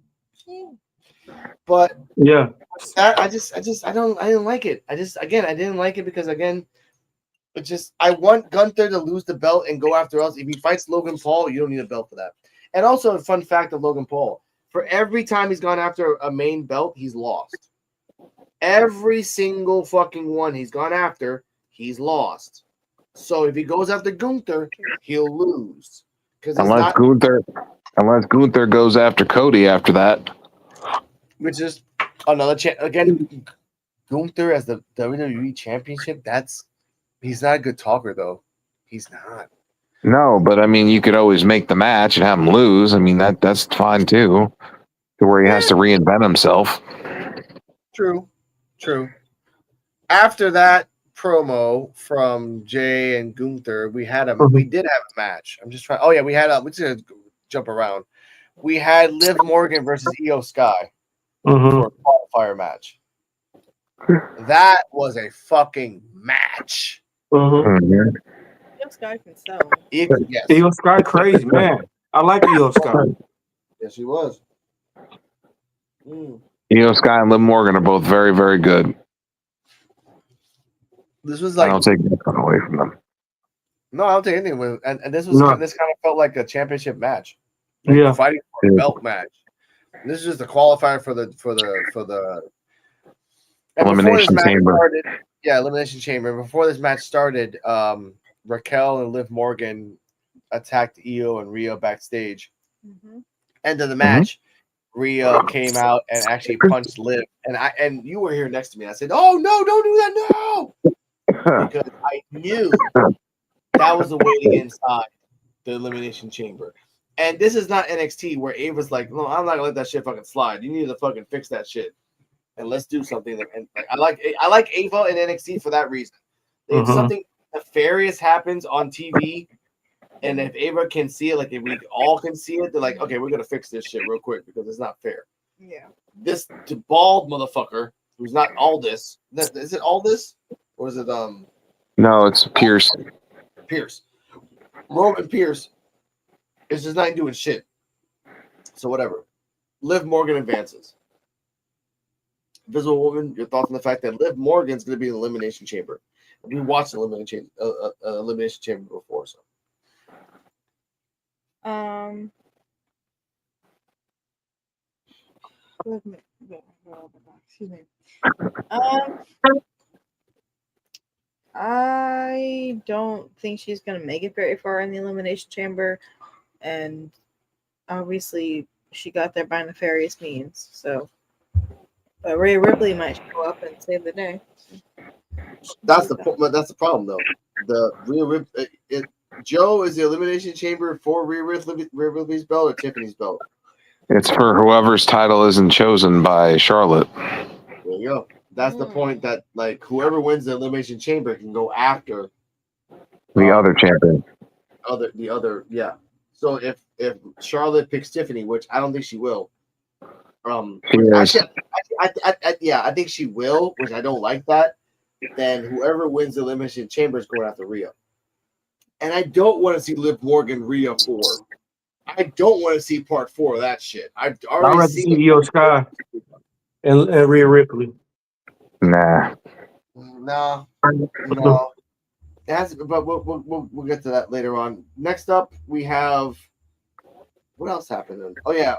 But I didn't like it. I didn't like it because I want Gunther to lose the belt and go after us. If he fights Logan Paul, you don't need a belt for that. And also a fun fact of Logan Paul: for every time he's gone after a main belt, he's lost. Every single fucking one he's gone after, he's lost. So if he goes after Gunther, he'll lose. Unless Gunther goes after Cody after that, which is another chance. Again, Gunther as the WWE Championship. He's not a good talker though. He's not. No, but I mean, you could always make the match and have him lose. I mean, that's fine too. To where he has to reinvent himself. True. After that promo from Jay and Gunther, we did have a match. I'm just trying. Oh yeah, we had we're just gonna jump around. We had Liv Morgan versus Io Sky for a qualifier match. That was a fucking match. Mm-hmm. Io Sky can sell. Yes. Io Sky crazy, man. I like Io Sky. Yes, he was. Mm. Io Sky and Liv Morgan are both very, very good. This was I like don't take nothing away from them. no, I don't take anything with, and this No. kind of felt like a championship match, like Yeah. fighting for a belt match. This is just the qualifier for the and Elimination before this match Chamber. started, Elimination Chamber. Before this match started, Raquel and Liv Morgan attacked Io and Rhea backstage. Mm-hmm. End of the match, Rhea came out and actually punched Liv, and you were here next to me. I said, "Oh no, don't do that, no!" Because I knew that was the way to get inside the Elimination Chamber. And this is not NXT where Ava's like, "No, I'm not gonna let that shit fucking slide. You need to fucking fix that shit, and let's do something." And like, I like Ava in NXT for that reason. If something nefarious happens on TV, and if Ava can see it, like if we all can see it, they're like, "Okay, we're gonna fix this shit real quick because it's not fair." Yeah. This bald motherfucker who's not Aldis. Is it Aldis or is it No, it's Pierce. Pierce? Roman Pierce is just not doing shit. So whatever. Liv Morgan advances. Invisible Woman, your thoughts on the fact that Liv Morgan's going to be in the Elimination Chamber? We watched the Elimination Chamber before, so. Excuse me. I don't think she's gonna make it very far in the Elimination Chamber, and obviously she got there by nefarious means. So, but Rhea Ripley might show up and save the day. That's the problem, though. The Rhea Ripley, Joe is the Elimination Chamber for Rhea Ripley's belt or Tiffany's belt. It's for whoever's title isn't chosen by Charlotte. There you go. That's the point that like whoever wins the Elimination Chamber can go after The other champion. The other, yeah. So if Charlotte picks Tiffany, which I don't think she will, actually, I think she will, which I don't like that. Then whoever wins the Elimination Chamber is going after Rhea, and I don't want to see Liv Morgan Rhea 4. I don't want to see part 4 of that shit. I'd already seen Io Sky and Rhea Ripley. Nah. No. But we'll get to that later on. Next up, we have what else happened? Oh yeah,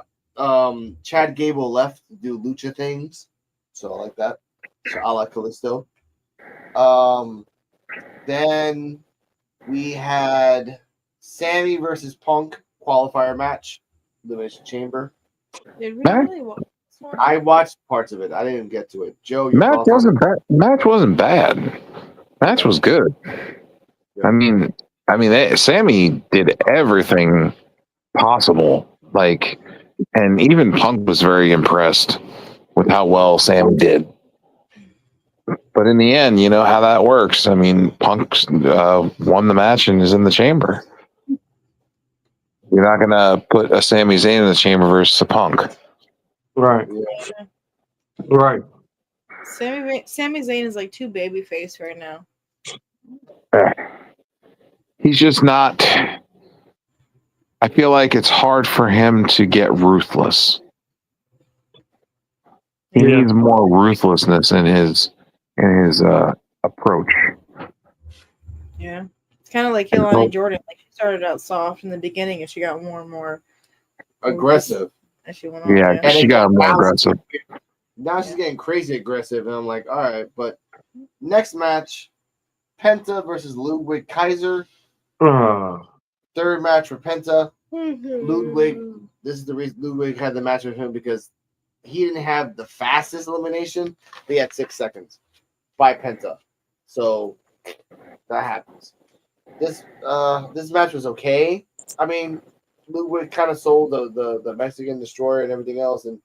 Chad Gable left to do lucha things, so I like that. So a la Kalisto. Then we had Sammy versus Punk qualifier match, Elimination Chamber. Did we really watch this one? I watched parts of it. I didn't get to it. Joe, your Match thoughts wasn't bad. Match wasn't bad. Match was good. I mean, Sammy did everything possible. Like, and even Punk was very impressed with how well Sammy did. But in the end, you know how that works. I mean, Punk won the match and is in the chamber. You're not going to put a Sami Zayn in the chamber versus a Punk. Right. Yeah. Right. Sami Zayn is like too babyface right now. He's just not. I feel like it's hard for him to get ruthless. He needs more ruthlessness in his approach. Yeah, it's kind of like Hillary Jordan. Like she started out soft in the beginning, and she got more and more aggressive as she went on. Yeah, she got more aggressive. Now she's getting crazy aggressive, and I'm like, all right. But next match, Penta versus Ludwig Kaiser. Third match for Penta. Ludwig. This is the reason Ludwig had the match with him because he didn't have the fastest elimination. He had 6 seconds by Penta. So that happens. This match was okay. I mean, Ludwig kind of sold the Mexican Destroyer and everything else, and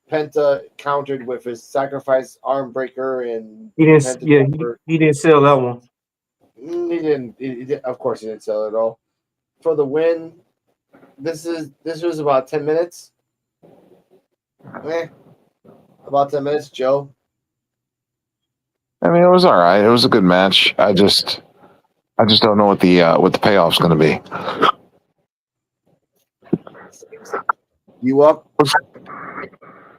Penta countered with his sacrifice arm breaker and he didn't. He didn't sell that one. He didn't. Of course, he didn't sell it all for the win. This was about 10 minutes. About 10 minutes, Joe. I mean, it was all right. It was a good match. I just don't know what the payoff's going to be. You up?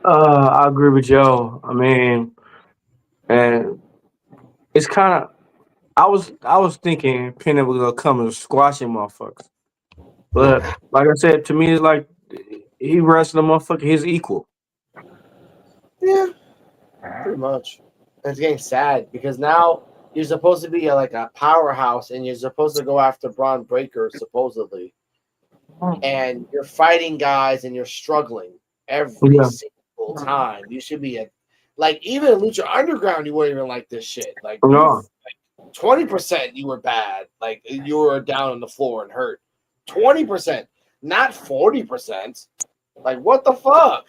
I agree with Joe. I mean, and it's kind of. I was thinking Pena was gonna come and squash him, motherfuckers. But like I said, to me, it's like he wrestling a motherfucker his equal. Yeah, pretty much. It's getting sad because now you're supposed to be like a powerhouse and you're supposed to go after Braun Breaker, supposedly. And you're fighting guys and you're struggling every Yeah. single time. You should be like even in Lucha Underground, you weren't even like this shit. Like you No. 20% you were bad. Like you were down on the floor and hurt. 20%, not 40%. Like what the fuck?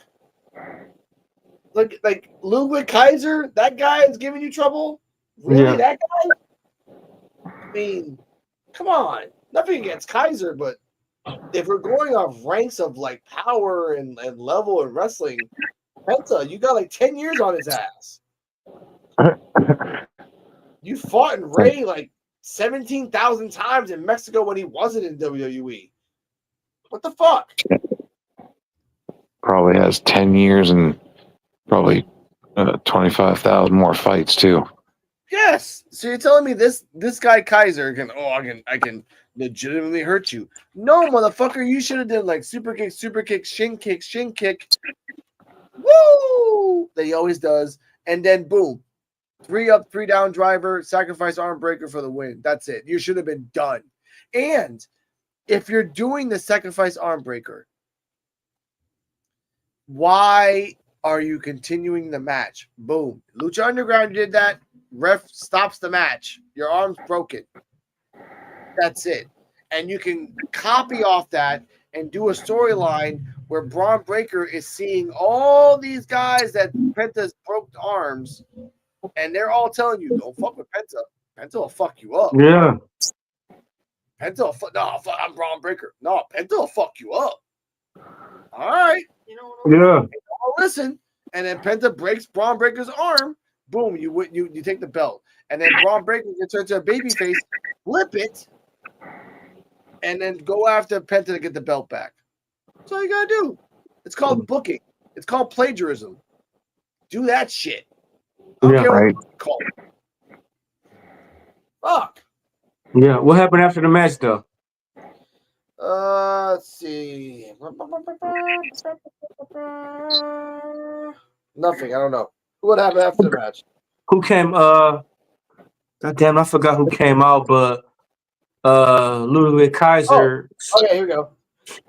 Like Ludwig Kaiser, that guy is giving you trouble? Really? Yeah. That guy? I mean, come on. Nothing against Kaiser, but if we're going off ranks of like power and level in wrestling, Penta, you got like 10 years on his ass. You fought in Ray like 17,000 times in Mexico when he wasn't in WWE. What the fuck? Probably has 10 years and probably 25,000 more fights too. Yes. So you're telling me this guy Kaiser I can legitimately hurt you? No, motherfucker. You should have done like super kick, shin kick. Woo! That he always does, and then boom, 3 up, 3 down driver, sacrifice arm breaker for the win. That's it. You should have been done. And if you're doing the sacrifice arm breaker, why are you continuing the match? Boom. Lucha Underground did that. Ref stops the match. Your arm's broken. That's it. And you can copy off that and do a storyline where Braun Breaker is seeing all these guys that Penta's broke arms, and they're all telling you, don't fuck with Penta. Penta will fuck you up. Yeah. Penta will fuck. No, fuck, I'm Braun Breaker. No, Penta will fuck you up. All right. Yeah. Listen. And then Penta breaks Braun Breaker's arm. Boom, you take the belt. And then Braun Breaker can turn to a babyface, flip it, and then go after Penta to get the belt back. That's all you gotta do. It's called booking. It's called plagiarism. Do that shit. I don't Yeah, care right. what it's called. Fuck. Yeah. What happened after the match though? Let's see. Nothing. I don't know. What happened after the match? Who came God damn, I forgot who came out, but Ludwig Kaiser. Okay, here we go.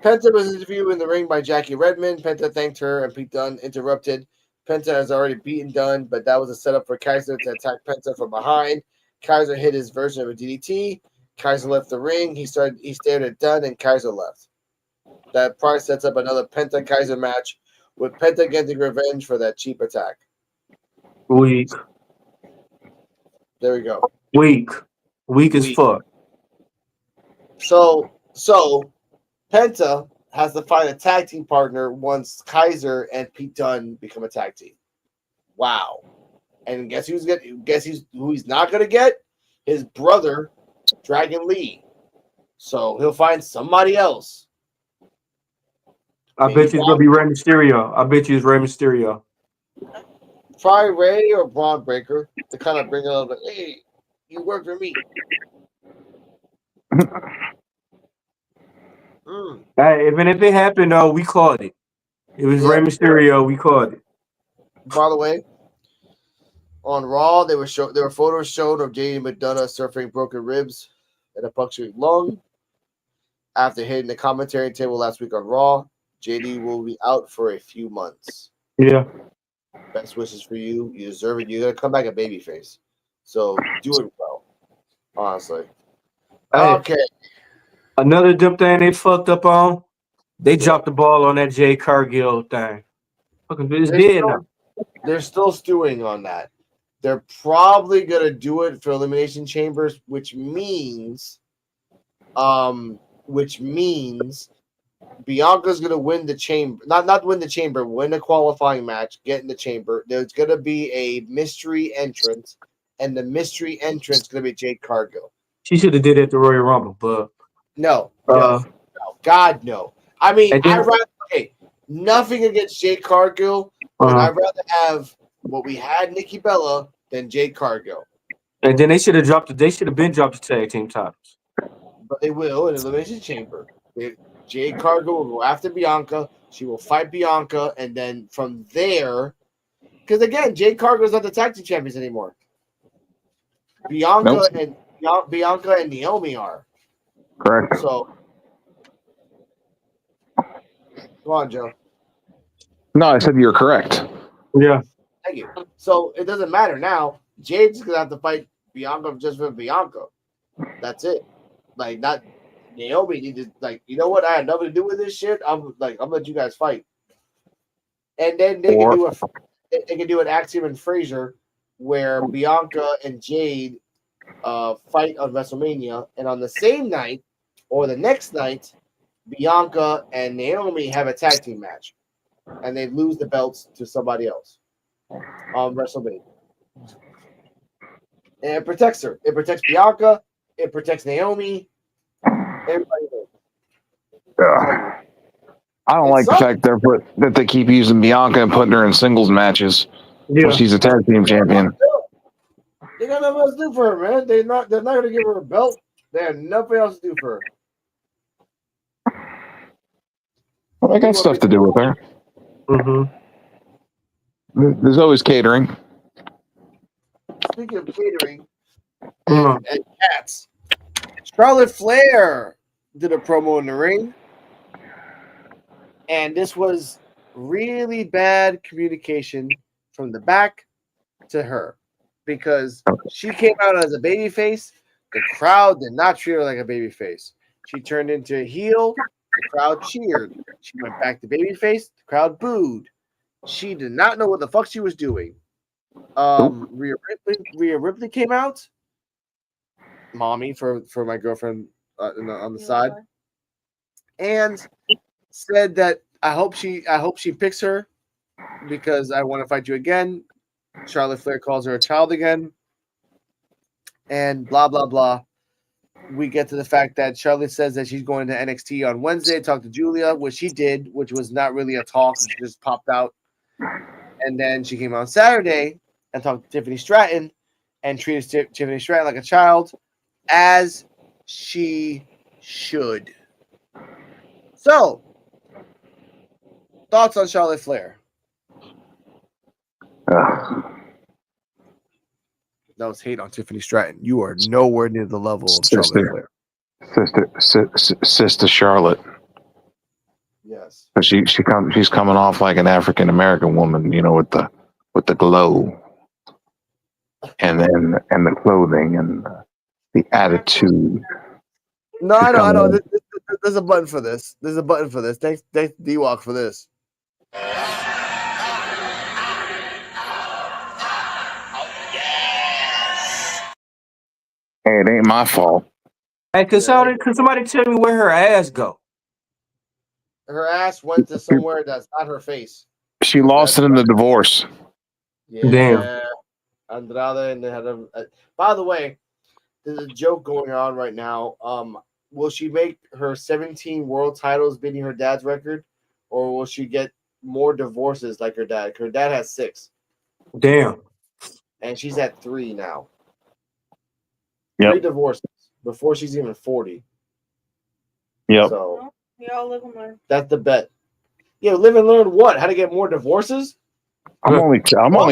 Penta was interviewed in the ring by Jackie Redmond. Penta thanked her, and Pete Dunne interrupted. Penta has already beaten Dunne, but that was a setup for Kaiser to attack Penta from behind. Kaiser hit his version of a DDT. Kaiser left the ring. He stared at Dunne, and Kaiser left. That probably sets up another Penta Kaiser match with Penta getting revenge for that cheap attack. Weak. There we go. Weak as fuck. So Penta has to find a tag team partner once Kaiser and Pete Dunne become a tag team. Wow. And guess who he's not gonna get? His brother, Dragon Lee. So he'll find somebody else. I bet you it's gonna be Rey Mysterio. I bet you it's Rey Mysterio. Try Ray or Braun Breaker to kind of bring it up like, hey, you work for me. Hey, if anything happened though, we called it. It was Rey Mysterio, we called it. By the way, on Raw, there were photos shown of JD McDonough surfing broken ribs and a punctured lung. After hitting the commentary table last week on Raw, JD will be out for a few months. Yeah. Best wishes for you. You deserve it. You're gonna come back a babyface. So do it well. Honestly. Okay. Another dumb thing they fucked up on. They dropped the ball on that Jay Cargill thing. Fucking it's dead now. They're still stewing on that. They're probably gonna do it for Elimination Chambers, which means Bianca's gonna win the chamber, not win the chamber, win the qualifying match, get in the chamber. There's gonna be a mystery entrance, and the mystery entrance going to be Jade Cargill. She should have did it at the Royal Rumble, but No, God, no. I mean, and then- I'd rather nothing against Jade Cargill, but I'd rather have what we had Nikki Bella than Jade Cargill. and then they should have been dropped the tag team titles. But they will in Elimination Chamber. Jade Cargill will go after Bianca. She will fight Bianca, and then from there, because again, Jade Cargill is not the tag team champions anymore. Bianca and Naomi are. Correct. So, go on, Joe. No, I said you're correct. Yeah. Thank you. So it doesn't matter now. Jade's gonna have to fight Bianca just for Bianca. That's it. Like, not Naomi needs to, like, you know what? I had nothing to do with this shit. I'm gonna let you guys fight. And then they can do an Axiom and Frazier where Bianca and Jade fight on WrestleMania, and on the same night or the next night, Bianca and Naomi have a tag team match, and they lose the belts to somebody else on WrestleMania. And it protects her. It protects Bianca. It protects Naomi. Everybody knows. I don't like the fact that they keep using Bianca and putting her in singles matches when she's a tag team champion. They got nothing else to do for her, man. They're not gonna give her a belt. They have nothing else to do for her. Well, I got stuff to do with her. There's always catering. Speaking of catering and cats, Charlotte Flair did a promo in the ring, and this was really bad communication from the back to her because she came out as a babyface. The crowd did not treat her like a babyface. She turned into a heel. The crowd cheered. She went back to babyface. The crowd booed. She did not know what the fuck she was doing. Rhea Ripley came out. Mommy for my girlfriend on the side, and said that I hope she picks her because I want to fight you again. Charlotte Flair calls her a child again, and blah blah blah. We get to the fact that Charlotte says that she's going to NXT on Wednesday to talk to Julia, which she did, which was not really a talk. She just popped out. And then she came on Saturday and talked to Tiffany Stratton and treated Tiffany Stratton like a child, as she should. So, thoughts on Charlotte Flair? That was hate on Tiffany Stratton. You are nowhere near the level of Charlotte Flair. Sister Charlotte. Yes. But she's coming off like an African American woman, you know, with the glow, and the clothing and the attitude. No, I know. There's a button for this. Thanks, D-Walk, for this. Hey, it ain't my fault. Hey, could somebody tell me where her ass go? Her ass went to somewhere that's not her face. She lost it in the divorce. Yeah. Damn. Andrade, and they had a. By the way, there's a joke going on right now. Will she make her 17 world titles beating her dad's record, or will she get more divorces like her dad? Her dad has 6. Damn. And she's at 3 now. Yep. 3 divorces before she's even 40. Yep. So we all live and learn. that's the bet. Yeah, live and learn what? How to get more divorces? I'm only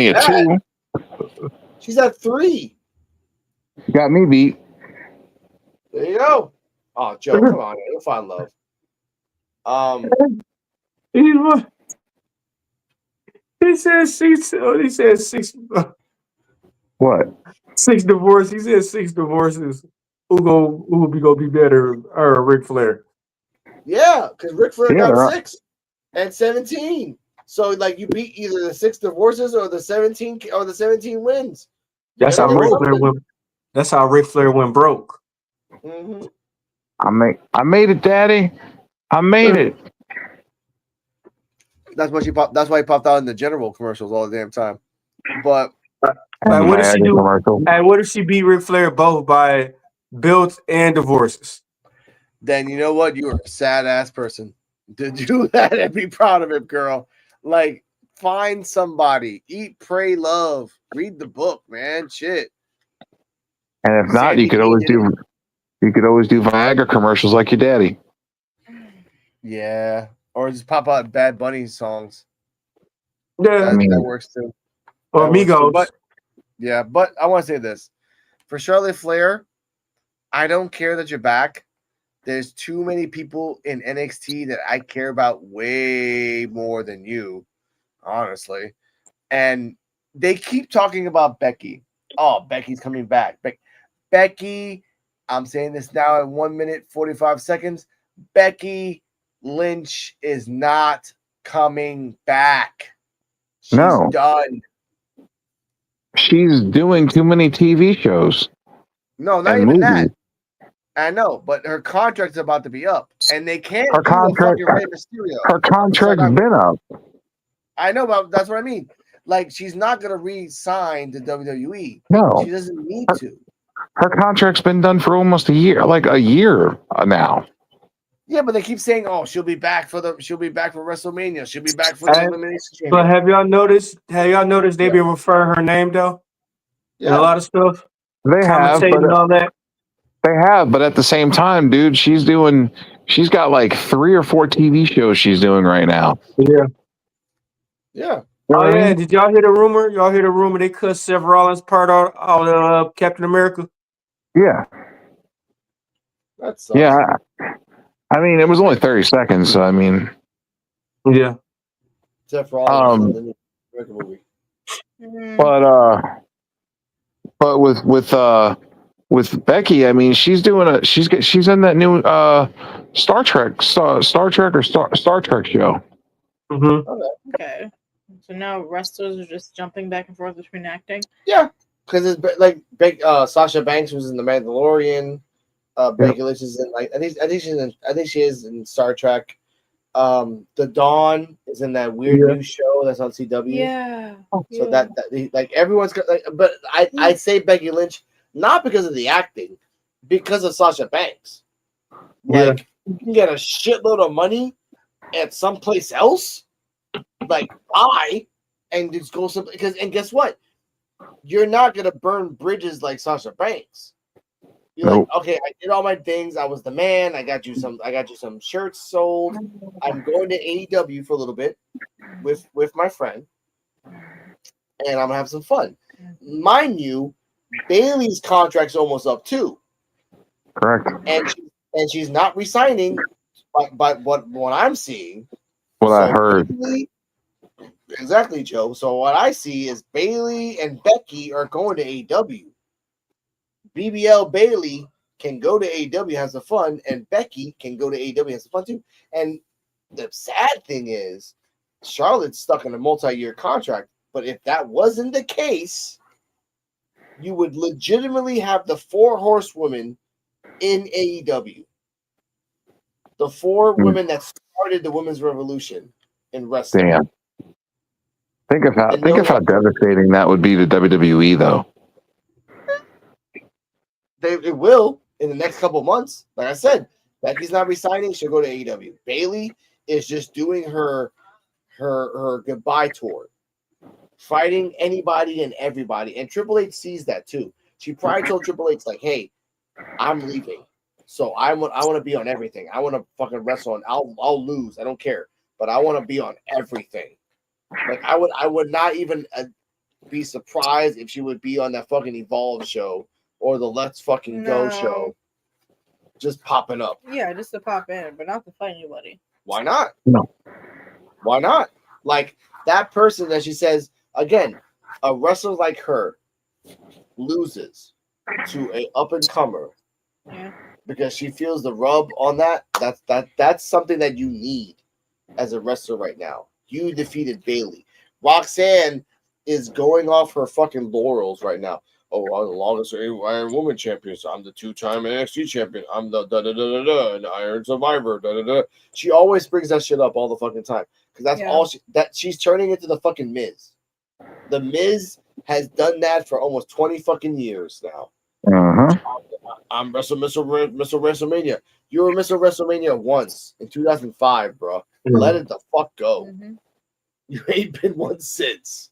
at 2. She's at 3. You got me beat. There you go. Oh, Joe, come on, you'll find love. He says 6. He says 6. What? 6 divorces. He said 6 divorces. Who will be better? Or Ric Flair? Yeah, because Ric Flair Yeah, got 6 and 17. So like you beat either the 6 divorces or the 17 wins. That's how Ric Flair went. That's how Ric Flair went broke. Mm-hmm. I made it, Daddy. I made it. That's why he popped out in the General commercials all the damn time. But Like, what does she Viagra do? commercial. And what if she beat Ric Flair both by belts and divorces? Then you know what? You are a sad ass person to do that and be proud of it, girl. Like, find somebody, eat, pray, love, read the book, man. Shit. And if not, Sandy you could Kane always did it. do Viagra commercials like your daddy. Yeah, or just pop out Bad Bunny songs. Yeah, I mean, That works too. or That works too. Migos. But yeah, but I want to say this for Charlotte Flair. I don't care that you're back. There's too many people in NXT that I care about way more than you, honestly. And they keep talking about Becky. Oh, Becky's coming back. Becky, I'm saying this now in 1 minute, 45 seconds. Becky Lynch is not coming back. She's no, done. she's doing too many TV shows No, not and even movies. that. I know, but her contract's about to be up, and they can't Her do a contract, fucking Rey Mysterio. her contract's been up. I know, but that's what I mean. Like, she's not gonna re-sign to WWE. No, She doesn't need to. her contract's been done for almost a year, like a year now. Yeah, but they keep saying, "Oh, she'll be back for WrestleMania. She'll be back for the And- Elimination But Chamber." have y'all noticed? They've been referring her name though, and a lot of stuff, They have, commentating and all that. but at the same time, dude, she's got like 3 or 4 TV shows she's doing right now. Yeah. Yeah. You know Oh what I yeah. mean? Did y'all hear the rumor? Y'all hear the rumor they cut Seth Rollins part out Captain America? Yeah, That sucks. yeah. I mean, it was only 30 seconds, so I mean, Yeah. Jeff Rollins in the new American movie. but with Becky, I mean, she's in that new Star Trek show. Mm-hmm. Okay. So now wrestlers are just jumping back and forth between acting. Yeah, because it's like Sasha Banks was in The Mandalorian. Becky Lynch is in I think she is in Star Trek. The Dawn is in that weird new show that's on CW. Yeah. So that like everyone's got but I say Becky Lynch not because of the acting, because of Sasha Banks. Like you can get a shitload of money at someplace else. Like why? And just go some because and guess what? You're not gonna burn bridges like Sasha Banks. You're like, okay, I did all my things. I was the man. I got you some shirts sold. I'm going to AEW for a little bit with my friend, and I'm gonna have some fun. Mind you, Bailey's contract's almost up too. Correct. And she's not resigning. But what I'm seeing, What I heard. Exactly, Joe. So what I see is Bailey and Becky are going to AEW. BBL Bailey can go to AEW, have some fun, and Becky can go to AEW, have some fun too. And the sad thing is, Charlotte's stuck in a multi-year contract. But if that wasn't the case, you would legitimately have the 4 horsewomen in AEW. The 4 women that started the women's revolution in wrestling. Damn. Think of how devastating that would be to WWE, though. It will in the next couple months. Like I said, Becky's not resigning. She'll go to AEW. Bailey is just doing her goodbye tour, fighting anybody and everybody. And Triple H sees that too. She probably told Triple H like, "Hey, I'm leaving, so I want to be on everything. I want to fucking wrestle, and I'll lose. I don't care, but I want to be on everything." Like I would not even be surprised if she would be on that fucking Evolve show or the Let's Fucking Go show, just popping up. Yeah, just to pop in, but not to fight anybody. Why not? No. Why not? Like that person that she says again, a wrestler like her loses to a up and comer because she feels the rub on that. That's something that you need as a wrestler right now. You defeated Bailey. Roxanne is going off her fucking laurels right now. Oh, I'm the longest Iron Woman champion. So I'm the 2-time NXT champion. I'm the the Iron Survivor. She always brings that shit up all the fucking time because that's all she's turning into the fucking Miz. The Miz has done that for almost 20 fucking years now. I'm Mr. WrestleMania. You were Mr. WrestleMania once in 2005, bro. Let it the fuck go. Mm-hmm. You ain't been one since.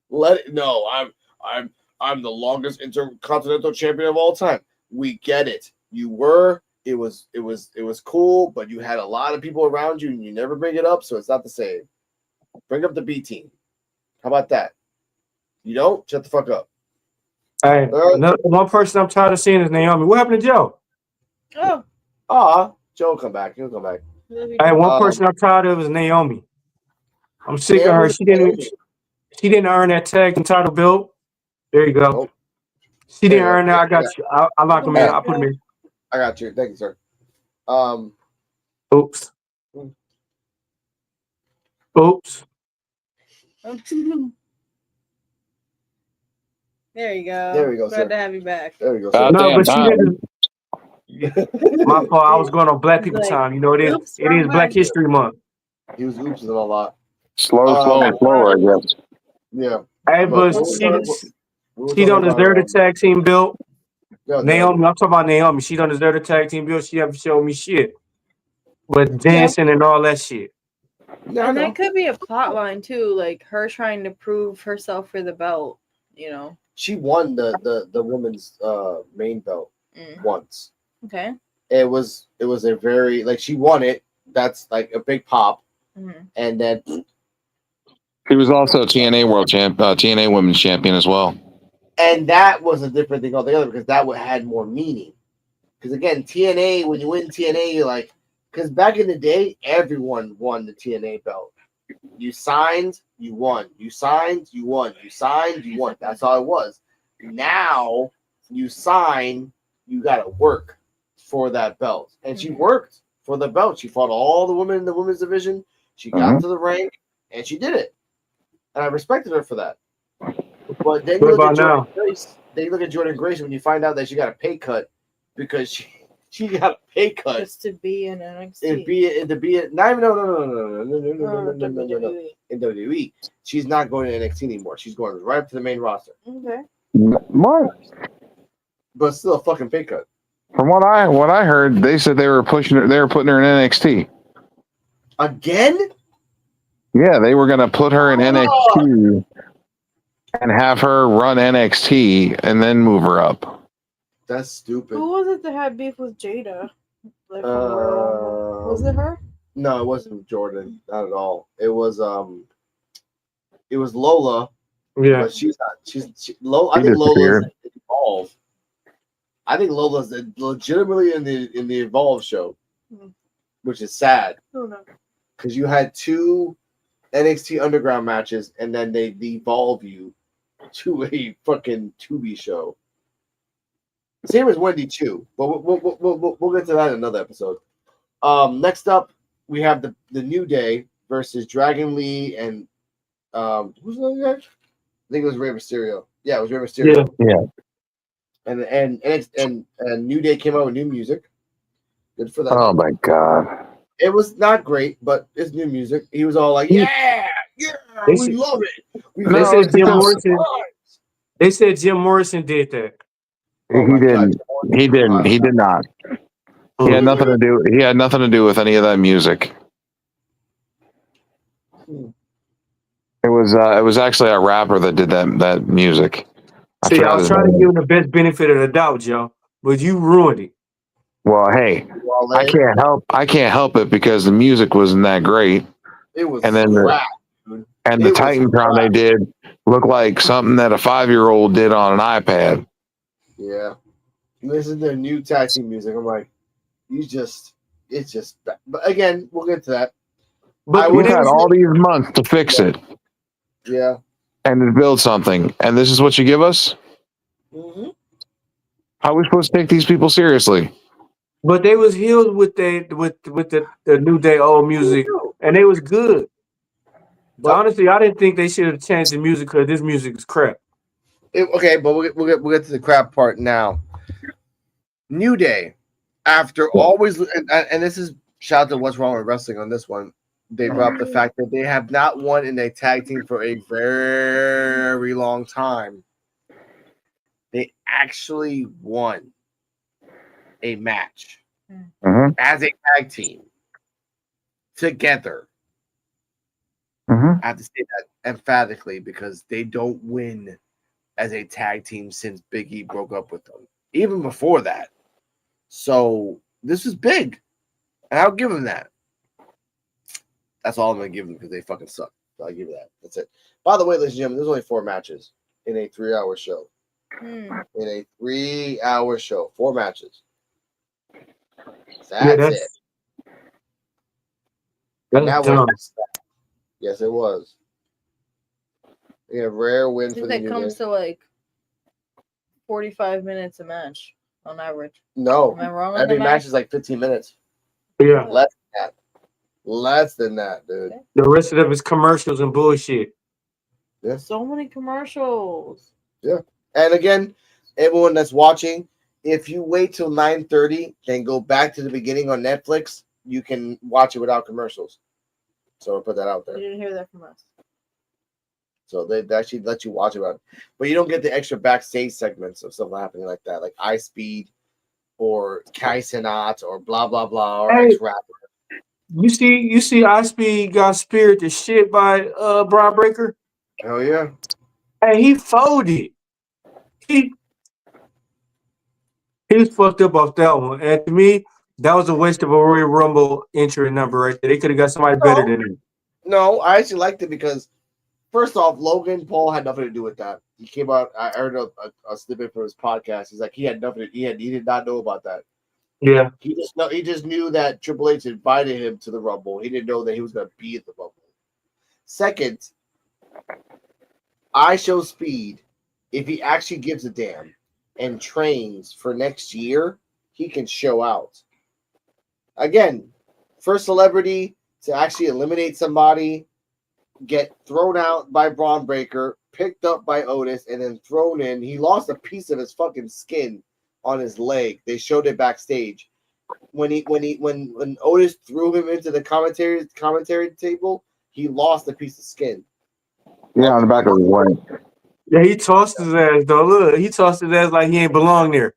Let it. No, I'm the longest intercontinental champion of all time. We get it. You were. It was cool, but you had a lot of people around you, and you never bring it up, so it's not the same. Bring up the B team. How about that? You don't? Shut the fuck up. Hey, one person I'm tired of seeing is Naomi. What happened to Joe? Joe will come back. He'll come back. Hey, one person I'm tired of is Naomi. I'm sick of her. She didn't earn that tag team title belt. There you go. Nope. She didn't earn that. I got you. I lock him in. I put him in. I got you. Thank you, sir. Oops. There you go. There we go, Glad sir. to have you back. There we go. God No, damn but she time. didn't. My fault. I was going on Black People Like, time. You know, it is Black History Month. He was oopsing a lot. Slower, I guess. Yeah. Hey, but she don't deserve the tag team belt. Naomi, I'm talking about Naomi. She don't deserve the tag team belt. She haven't shown me shit. But dancing and all that shit. And that could be a plot line too, like her trying to prove herself for the belt, you know. She won the women's main belt once. Okay. It was a very she won it. That's like a big pop. Mm-hmm. And then She was also TNA World Champ, TNA Women's Champion as well. And that was a different thing altogether because that had more meaning. Because again, TNA, when you win TNA, you're like, because back in the day, everyone won the TNA belt. You signed, you won. You signed, you won. You signed, you won. That's all it was. Now, you sign, you got to work for that belt. And she worked for the belt. She fought all the women in the women's division. She got to the rank, and she did it. And I respected her for that. But then you look at Jordan Grace. Then you look at Jordan Grace when you find out that she got a pay cut because she got a pay cut just to be in NXT. No. In WWE, she's not going to NXT anymore. She's going right up to the main roster. Okay. What? But still a fucking pay cut. From what I heard, they said they were pushing her. They were putting her in NXT again. Yeah, they were going to put her in NXT and have her run NXT and then move her up. That's stupid. Who was it that had beef with Jada? Like, was it her? No, it wasn't Jordan. Not at all. It was Lola. Yeah. But she's not. I think Lola's Evolve. I think Lola's legitimately in the Evolve show, which is sad. Because you had 2 NXT Underground matches, and then they devolve you to a fucking Tubi show. Same as Wendy too, but we'll get to that in another episode. Next up, we have the New Day versus Dragon Lee and who's the other guy? I think it was Rey Mysterio. Yeah, it was Rey Mysterio. Yeah. And New Day came out with new music. Good for them. Oh my god. It was not great, but it's new music. He was all like, "Yeah, we love it." They said Jim Morrison. They said Jim Morrison did that. He didn't. He didn't. He did not. He had nothing to do. He had nothing to do with any of that music. It was actually a rapper that did that music. See, I was trying to give him the best benefit of the doubt, Joe, but you ruined it. Well, hey, I can't help it because the music wasn't that great. It was, and then crap, the Titantron they did looked like something that a 5-year-old did on an iPad. Yeah, this is their new tag team music. I'm like, it's just. But again, we'll get to that. But we've had all these months to fix it. Yeah. And to build something, and this is what you give us. Mm-hmm. How are we supposed to take these people seriously? But they was healed with the New Day old music, and they was good. But honestly, I didn't think they should have changed the music because this music is crap. Okay, but we'll get to the crap part now. New Day, after always, and this is shout out to What's Wrong with Wrestling on this one. they brought up the fact that they have not won in a tag team for a very long time. They actually won a match as a tag team together. I have to say that emphatically because they don't win as a tag team since Big E broke up with them, even before that. So this is big, and I'll give them that. That's all I'm gonna give them because they fucking suck. So I'll give you that. That's it. By the way, ladies and gentlemen, there's only 4 matches in a 3-hour show. In a 3-hour show, 4 matches. That's it. That's dumb. Yes, it was. We have rare win I for think the that comes Union. to like 45 minutes a match on average. No, Am I wrong on every the match math? is like 15 minutes. Yeah. Less than that. Less than that, dude. The rest of them is commercials and bullshit. Yeah. So many commercials. Yeah. And again, everyone that's watching, if you wait till 9:30 and go back to the beginning on Netflix, you can watch it without commercials. So I'll put that out You there. didn't hear that from us. So they actually let you watch it, but you don't get the extra backstage segments of stuff happening like that, like I Speed or Kai Cenat or blah blah blah or Hey. X Rapper. You see, I Speed got speared to shit by Braun Breaker. Hell yeah. And he folded. He was fucked up off that one. And to me, that was a waste of a Royal Rumble entry number right there. They could have got somebody better than him. No, I actually liked it because first off, Logan Paul had nothing to do with that. He came out. I heard a snippet from his podcast. He's like, he had nothing. He did not know about that. Yeah. He just knew that Triple H invited him to the Rumble. He didn't know that he was going to be at the Rumble. Second, I Show Speed. If he actually gives a damn and trains for next year, he can show out. Again, first celebrity to actually eliminate somebody, get thrown out by Braun Breaker, picked up by Otis, and then thrown in. He lost a piece of his fucking skin on his leg. They showed it backstage. When Otis threw him into the commentary table, he lost a piece of skin. Yeah, on the back of his leg. Yeah, he tossed his ass though. Look, he tossed his ass like he ain't belong there.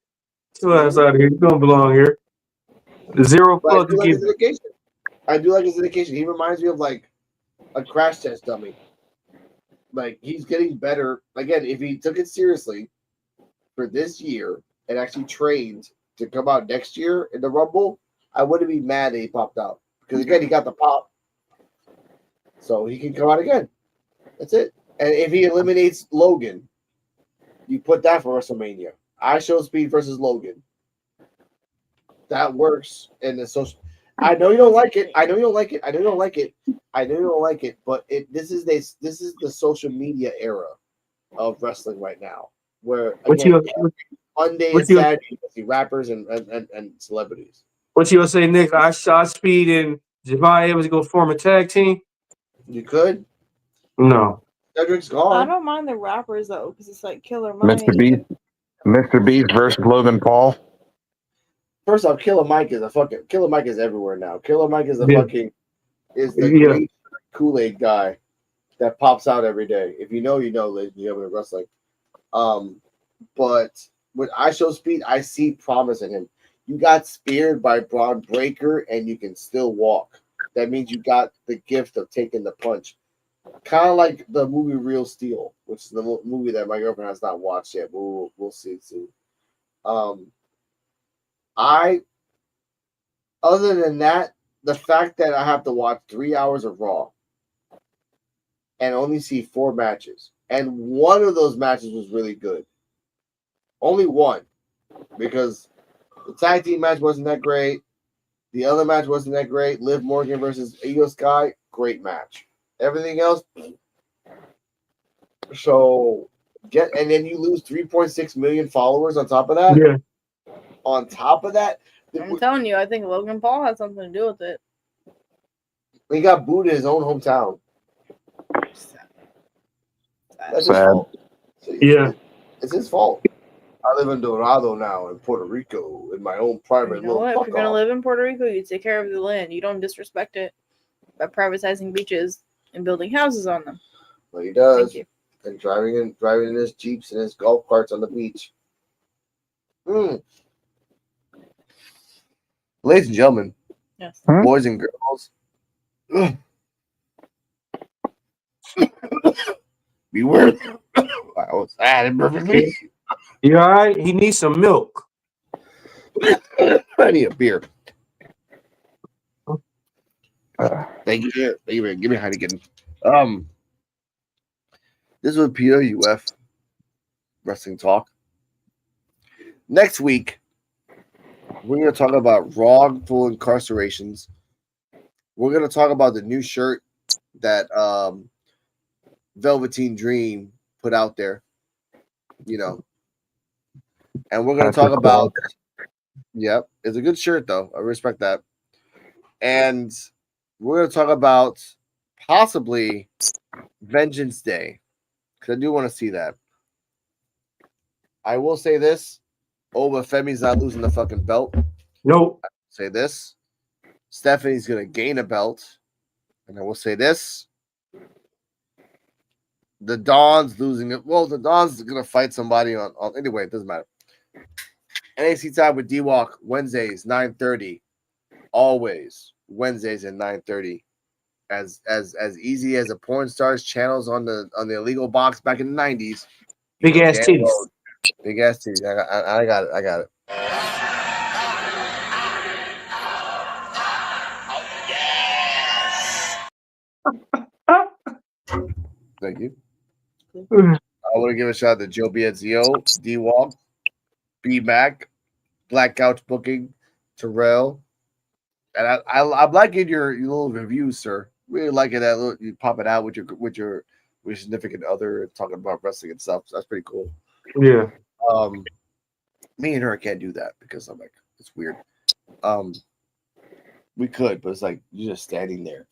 Get your ass out of here. You don't belong here. Zero But fucks given. I do like his dedication. He reminds me of like a crash test dummy. Like he's getting better. Again, if he took it seriously for this year and actually trained to come out next year in the Rumble, I wouldn't be mad that he popped out. Because again, he got the pop. So he can come out again. That's it. And if he eliminates Logan, you put that for WrestleMania. I Show Speed versus Logan. That works in the social. I know you don't like it. I know you don't like it. I know you don't like it. I know you don't like it. But this is the social media era of wrestling right now, where again, Monday and Saturday you see rappers and celebrities. What you gonna say next? I Shot Speed and Javon Evans gonna form a tag team? You could. No. Cedric's gone. I don't mind the rappers though, because it's like Killer Mike. Mr. Beast versus Logan Paul. First off, Killer Mike is everywhere now. Killer Mike is the great Kool-Aid guy that pops out every day. If you know, you know, ladies and gentlemen, wrestling. But with I Show Speed, I see promise in him. You got speared by Braun Breaker and you can still walk. That means you got the gift of taking the punch. Kind of like the movie Real Steel, which is the movie that my girlfriend has not watched yet, but we'll see it soon. Other than that, the fact that I have to watch 3 hours of Raw and only see 4 matches, and one of those matches was really good. Only one, because the tag team match wasn't that great. The other match wasn't that great. Liv Morgan versus Io Sky, great match. Everything else, so and then you lose 3.6 million followers on top of that. Yeah. On top of that, I'm telling you, I think Logan Paul had something to do with it. he got booed in his own hometown. That's his Sad. fault. Yeah. It's his fault. I live in Dorado now in Puerto Rico in my own private You know little what? If fuck you're gonna off. live in Puerto Rico, you take care of the land. You don't disrespect it. by privatizing beaches and building houses on them. Well, he does. Thank you. And driving in his Jeeps and his golf carts on the beach. Ladies and gentlemen, Yes. boys and girls, beware. I was added perfectly. You all right? He needs some milk. I need a beer. Thank you. Thank you. Give me a Heineken. This was P.U.W.F. Wrestling Talk. Next week, we're going to talk about wrongful incarcerations. We're going to talk about the new shirt that Velveteen Dream put out there. You know. And we're going to talk about... Yep. It's a good shirt, though. I respect that. And we're going to talk about possibly Vengeance Day. Because I do want to see that. I will say this. Femi's not losing the fucking belt. Nope. I will say this. Stephanie's going to gain a belt. And I will say this. The Dawn's losing it. Well, the Dawn's going to fight somebody on... Anyway, it doesn't matter. NAC time with D-Walk, Wednesdays, 9:30. Always Wednesdays at 9:30. As easy as a porn star's channels on the illegal box back in the 90s. Big ass titties. Big ass titties. I got it. I got it. Thank you. I want to give a shout out to Joe Biazio, D-Walk, B-Mac, Black Couch Booking, Terrell. And I'm liking your little reviews, sir. Really liking that you pop it out with your significant other and talking about wrestling and stuff. So that's pretty cool. Yeah. Me and her can't do that because I'm like, it's weird. We could, but it's like you're just standing there.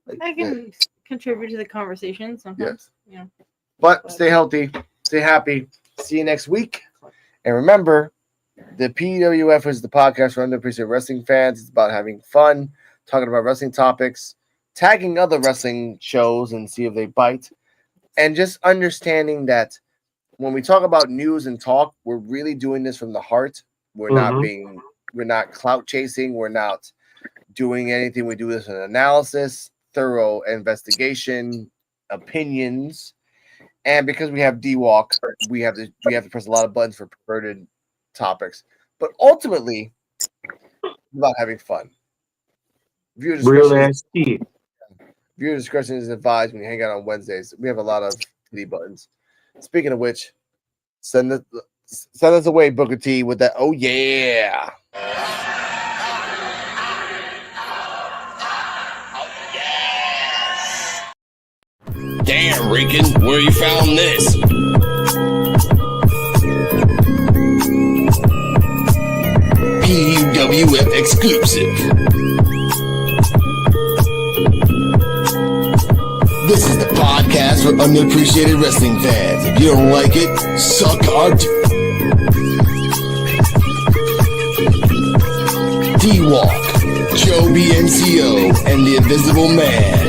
Like, I can contribute to the conversation sometimes. Yes. Yeah. But stay healthy, stay happy. See you next week. And remember, the P.U.W.F is the podcast for underappreciated wrestling fans. It's about having fun, talking about wrestling topics, tagging other wrestling shows and see if they bite, and just understanding that when we talk about news and talk, we're really doing this from the heart. We're not clout chasing. We're not doing anything. We do this in analysis, thorough investigation, opinions, and because we have D-Walk, we have to press a lot of buttons for perverted topics. But ultimately, it's about having fun. Viewer discretion is advised when you hang out on Wednesdays. We have a lot of titty buttons. Speaking of which, send us away, Booker T, with that. Oh yeah. Damn, Rican, where you found this? P.U.W.F exclusive. This is the podcast for unappreciated wrestling fans. If you don't like it, suck our D-Walk, Joe BNCO, and the Invisible Man.